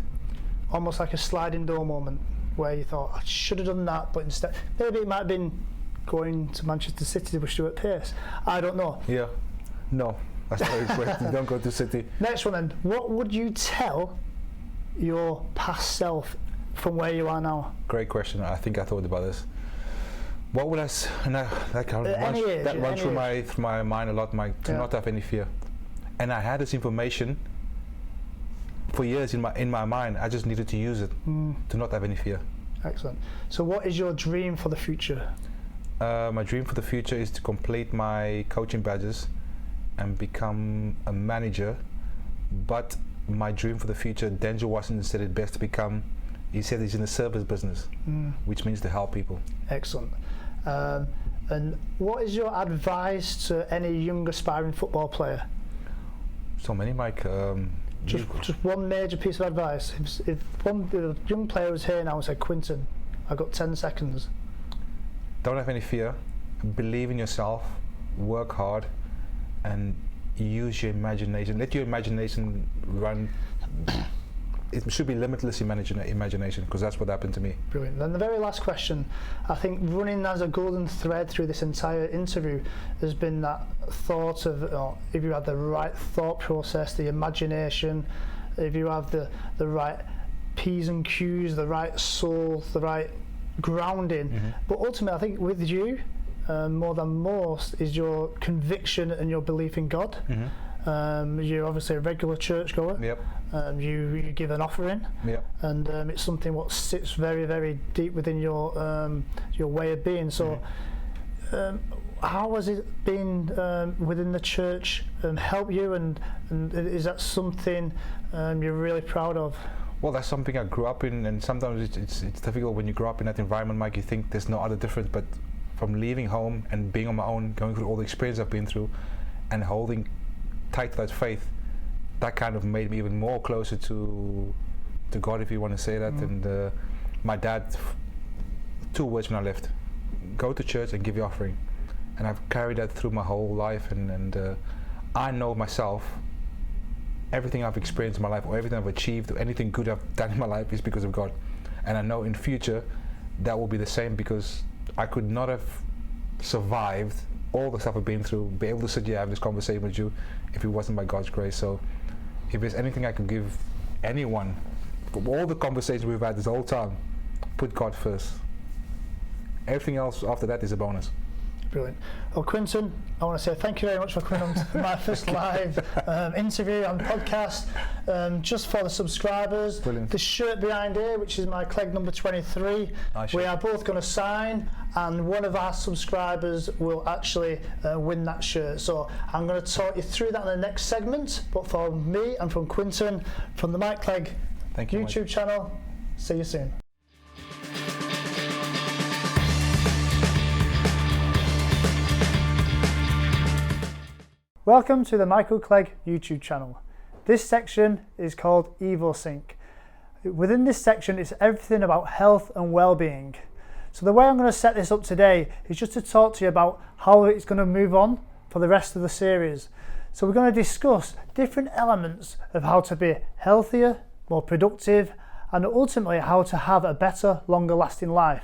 Almost like a sliding door moment, where you thought, I should have done that, but instead, maybe it might have been going to Manchester City with Stuart Pearce. I don't know. Yeah. No, that's not a regret. You don't go to City. Next one then. What would you tell your past self from where you are now? Great question. I think I thought about this. What would I that runs through my mind a lot, Mike, to not have any fear. And I had this information for years in my mind. I just needed to use it to not have any fear. Excellent. So what is your dream for the future? My dream for the future is to complete my coaching badges and become a manager. But my dream for the future, Denzel Washington said it best to become, he said he's in the service business, which means to help people. Excellent. And what is your advice to any young aspiring football player? So many, Mike. Just one major piece of advice. If one young player was here now and said, Quinton, I've got 10 seconds. Don't have any fear. Believe in yourself. Work hard. And use your imagination. Let your imagination run. It should be limitless imagination, because that's what happened to me. Brilliant. Then the very last question, I think running as a golden thread through this entire interview has been that thought of if you have the right thought process, the imagination, if you have the right P's and Q's, the right soul, the right grounding. But ultimately, I think with you, more than most, is your conviction and your belief in God. You're obviously a regular churchgoer. Yep. You give an offering. Yep. And it's something what sits very, very deep within your way of being. So, how has it been within the church help you? And is that something you're really proud of? Well, that's something I grew up in, and sometimes it's difficult when you grow up in that environment, Mike. You think there's no other difference, but from leaving home and being on my own, going through all the experience I've been through, and holding tight to that faith, that kind of made me even more closer to God, if you want to say that. And my dad, 2 words when I left: go to church and give your offering. And I've carried that through my whole life, and I know myself, everything I've experienced in my life, or everything I've achieved, or anything good I've done in my life, is because of God. And I know in future that will be the same, because I could not have survived all the stuff I've been through, be able to sit here, have this conversation with you, if it wasn't by God's grace. So if there's anything I can give anyone, from all the conversations we've had this whole time, put God first. Everything else after that is a bonus. Brilliant. Well, Quinton, I want to say thank you very much for coming on to my first live interview and podcast. Just for the subscribers, brilliant. The shirt behind here, which is my Clegg number 23, we are both going to sign, and one of our subscribers will actually win that shirt. So I'm going to talk you through that in the next segment. But for me and from Quinton, from the Mike Clegg YouTube channel, see you soon. Welcome to the Michael Clegg YouTube channel. This section is called Evo-Sync. Within this section, it's everything about health and well-being. So the way I'm going to set this up today is just to talk to you about how it's going to move on for the rest of the series. So we're going to discuss different elements of how to be healthier, more productive, and ultimately how to have a better, longer lasting life.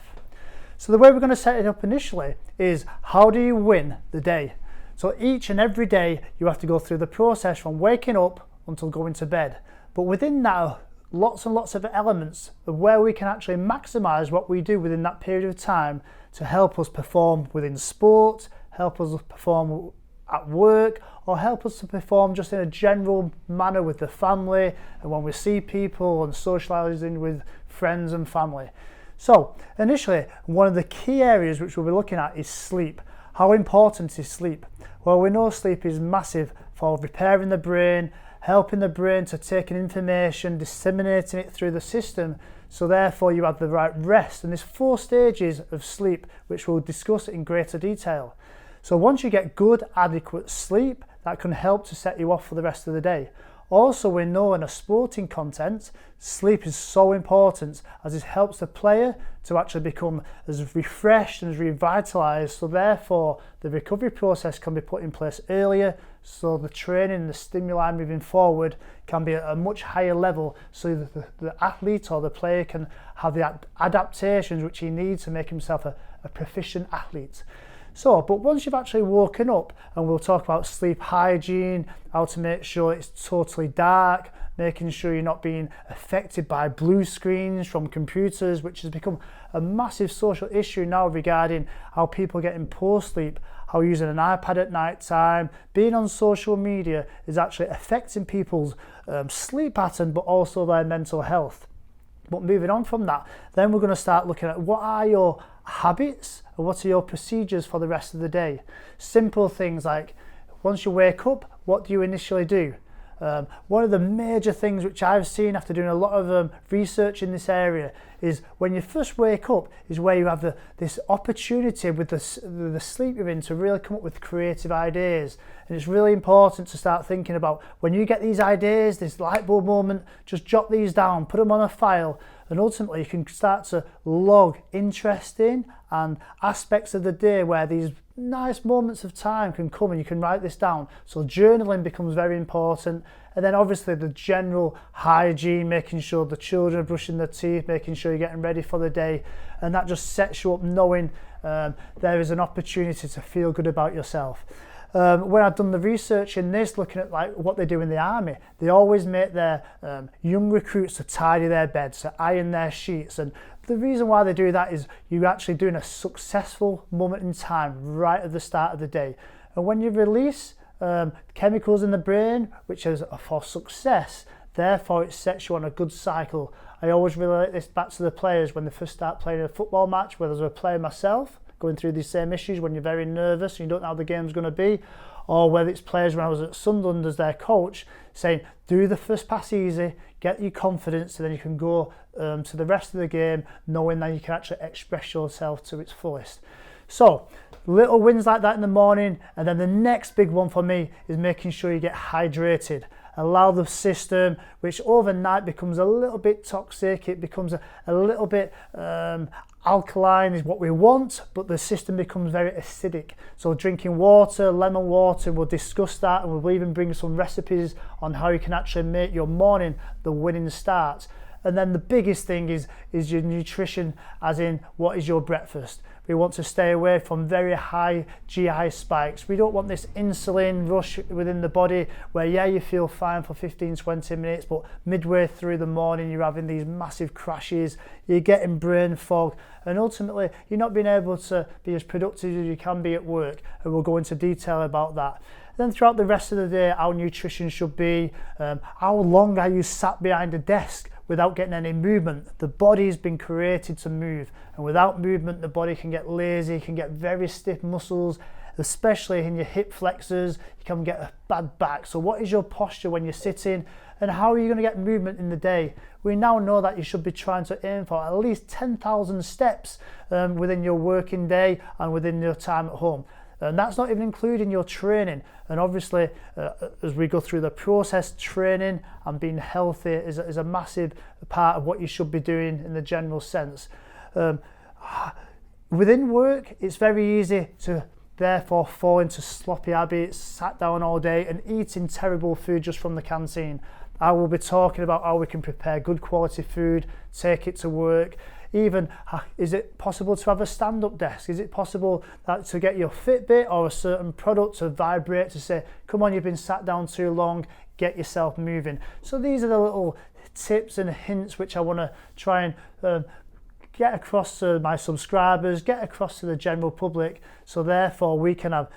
So the way we're going to set it up initially is, how do you win the day? So each and every day you have to go through the process from waking up until going to bed. But within that lots and lots of elements of where we can actually maximize what we do within that period of time to help us perform within sport, help us perform at work, or help us to perform just in a general manner with the family and when we see people and socializing with friends and family. So initially, one of the key areas which we'll be looking at is sleep. How important is sleep? Well, we know sleep is massive for repairing the brain, helping the brain to take in information, disseminating it through the system, so therefore you have the right rest. And there's 4 stages of sleep which we'll discuss in greater detail. So once you get good, adequate sleep, that can help to set you off for the rest of the day. Also, we know in a sporting content, sleep is so important as it helps the player to actually become as refreshed and as revitalized, so therefore the recovery process can be put in place earlier, so the training and the stimuli moving forward can be at a much higher level, so that the athlete or the player can have the adaptations which he needs to make himself a proficient athlete. So, but once you've actually woken up, and we'll talk about sleep hygiene, how to make sure it's totally dark, making sure you're not being affected by blue screens from computers, which has become a massive social issue now regarding how people are getting poor sleep, how using an iPad at night time, being on social media is actually affecting people's sleep pattern, but also their mental health. But moving on from that, then we're going to start looking at what are your habits and what are your procedures for the rest of the day. Simple things like, once you wake up, what do you initially do? One of the major things which I've seen after doing a lot of research in this area is when you first wake up is where you have this opportunity with the sleep you're in to really come up with creative ideas. And it's really important to start thinking about when you get these ideas, this light bulb moment, just jot these down, put them on a file, and ultimately you can start to log interesting and aspects of the day where these nice moments of time can come and you can write this down. So journaling becomes very important. And then obviously the general hygiene, making sure the children are brushing their teeth, making sure you're getting ready for the day. And that just sets you up knowing there is an opportunity to feel good about yourself. When I've done the research in this, looking at like what they do in the army, they always make their young recruits to tidy their beds, to iron their sheets. And the reason why they do that is you're actually doing a successful moment in time right at the start of the day. And when you release chemicals in the brain, which is for success, therefore it sets you on a good cycle. I always relate this back to the players when they first start playing a football match, whether as a player myself, going through these same issues when you're very nervous and you don't know how the game's going to be, or whether it's players when I was at Sunderland as their coach saying, do the first pass easy, get your confidence, and then you can go to the rest of the game knowing that you can actually express yourself to its fullest. So little wins like that in the morning, and then the next big one for me is making sure you get hydrated. Allow the system, which overnight becomes a little bit toxic, it becomes a little bit alkaline is what we want, but the system becomes very acidic. So drinking water, lemon water, we'll discuss that, and we'll even bring some recipes on how you can actually make your morning the winning start. And then the biggest thing is your nutrition, as in what is your breakfast. We want to stay away from very high GI spikes. We don't want this insulin rush within the body where, yeah, you feel fine for 15-20 minutes, but midway through the morning you're having these massive crashes, you're getting brain fog, and ultimately you're not being able to be as productive as you can be at work. And we'll go into detail about that. Then throughout the rest of the day, our nutrition should be, how long are you sat behind a desk without getting any movement? The body's been created to move, and without movement the body can get lazy, can get very stiff muscles, especially in your hip flexors, you can get a bad back. So what is your posture when you're sitting, and how are you going to get movement in the day? We now know that you should be trying to aim for at least 10,000 steps within your working day and within your time at home. And that's not even including your training. And obviously, as we go through the process, training and being healthy is a massive part of what you should be doing in the general sense. Within work, it's very easy to therefore fall into sloppy habits, sat down all day and eating terrible food just from the canteen. I will be talking about how we can prepare good quality food, take it to work. Even, is it possible to have a stand-up desk? Is it possible that to get your Fitbit or a certain product to vibrate to say, come on, you've been sat down too long, get yourself moving? So these are the little tips and hints which I want to try and get across to my subscribers, get across to the general public, so therefore we can have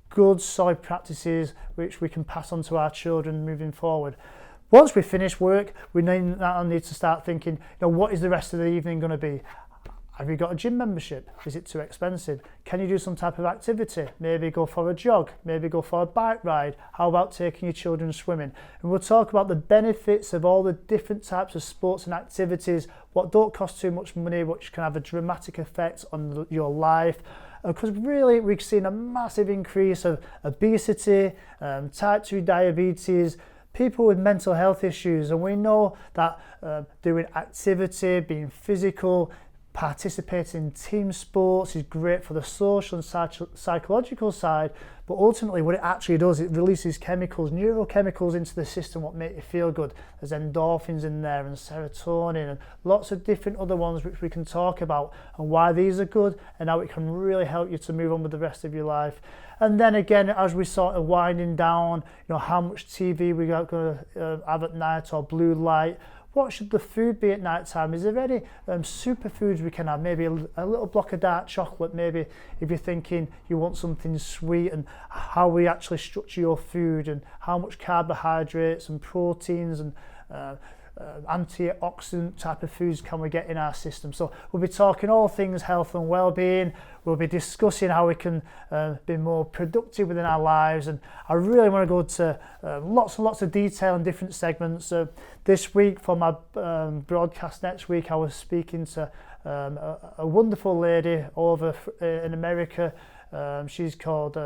good solid practices which we can pass on to our children moving forward. Once we finish work, we now need to start thinking, what is the rest of the evening going to be? Have you got a gym membership? Is it too expensive? Can you do some type of activity? Maybe go for a jog, maybe go for a bike ride. How about taking your children swimming? And we'll talk about the benefits of all the different types of sports and activities, what don't cost too much money, which can have a dramatic effect on your life. Because really we've seen a massive increase of obesity, type 2 diabetes, people with mental health issues, and we know that doing activity, being physical, participating in team sports is great for the social and psychological side, but ultimately what it actually does, it releases chemicals, neurochemicals into the system what make you feel good. There's endorphins in there and serotonin and lots of different other ones which we can talk about and why these are good and how it can really help you to move on with the rest of your life. And then again, as we sort of winding down, how much TV we are going to have at night or blue light. What should the food be at night time? Is there any superfoods we can have? Maybe a little block of dark chocolate, maybe if you're thinking you want something sweet, and how we actually structure your food and how much carbohydrates and proteins and antioxidant type of foods can we get in our system. So we'll be talking all things health and well-being. We'll be discussing how we can be more productive within our lives, and I really want to go to lots and lots of detail in different segments. This week for my broadcast next week, I was speaking to a wonderful lady over in America. She's called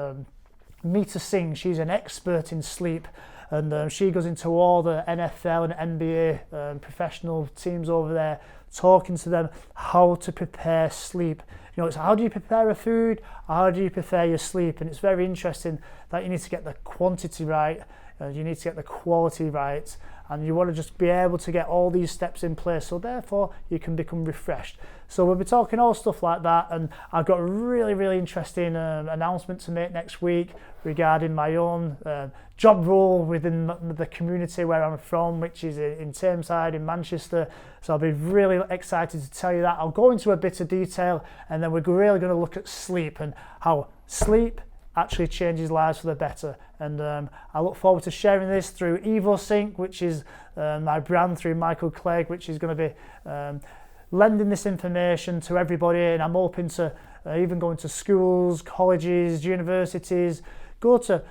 Mita Singh. She's an expert in sleep. And she goes into all the NFL and NBA professional teams over there, talking to them how to prepare sleep. It's how do you prepare a food, how do you prepare your sleep? And it's very interesting that you need to get the quantity right, you need to get the quality right, and you want to just be able to get all these steps in place, so therefore you can become refreshed. So we'll be talking all stuff like that, and I've got a really interesting announcement to make next week regarding my own job role within the community where I'm from, which is in Tameside in Manchester. So I'll be really excited to tell you that. I'll go into a bit of detail, and then we're really going to look at sleep and how sleep actually changes lives for the better. And I look forward to sharing this through Evo-Sync, which is my brand, through Michael Clegg, which is going to be lending this information to everybody. And I'm hoping to even go into schools, colleges, universities, go to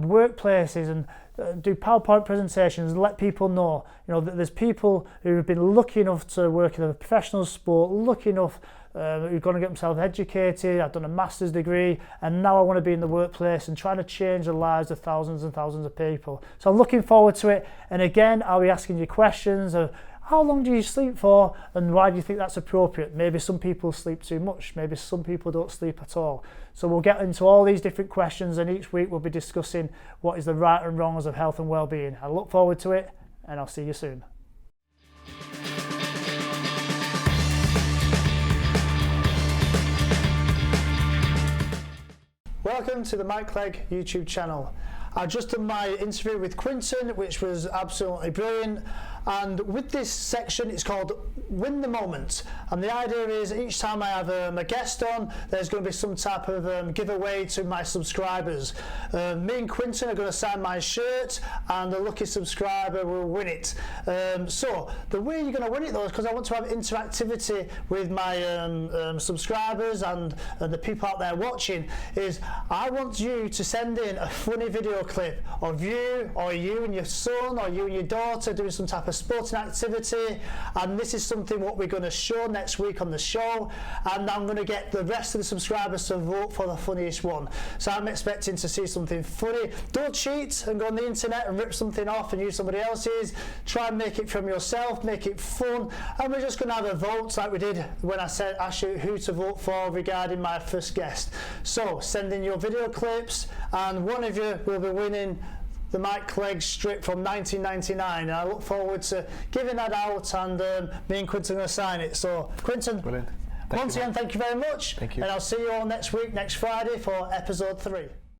workplaces and do PowerPoint presentations and let people know, that there's people who have been lucky enough to work in a professional sport, lucky enough who've gone to get themselves educated. I've done a master's degree, and now I want to be in the workplace and trying to change the lives of thousands and thousands of people. So I'm looking forward to it. And again, I'll be asking you questions of how long do you sleep for, and why do you think that's appropriate? Maybe some people sleep too much, maybe some people don't sleep at all. So we'll get into all these different questions, and each week we'll be discussing what is the right and wrongs of health and well-being. I look forward to it, and I'll see you soon. Welcome to the Mike Clegg YouTube channel. I just done my interview with Quinton, which was absolutely brilliant. And with this section, it's called Win the Moment. And the idea is each time I have a guest on, there's going to be some type of giveaway to my subscribers. Me and Quinton are going to sign my shirt, and the lucky subscriber will win it. So the way you're going to win it though is because I want to have interactivity with my subscribers and the people out there watching, is I want you to send in a funny video clip of you, or you and your son, or you and your daughter doing some type of sporting activity, and this is something what we're going to show next week on the show, and I'm going to get the rest of the subscribers to vote for the funniest one. So I'm expecting to see something funny. Don't cheat and go on the internet and rip something off and use somebody else's. Try and make it from yourself, make it fun, and we're just going to have a vote like we did when I said ask you who to vote for regarding my first guest. So send in your video clips, and one of you will be winning the Mike Clegg strip from 1999, and I look forward to giving that out, and me and Quinton are going to sign it. So Quinton, brilliant. Once again, thank you very much. Thank you. And I'll see you all next week, next Friday, for episode 3.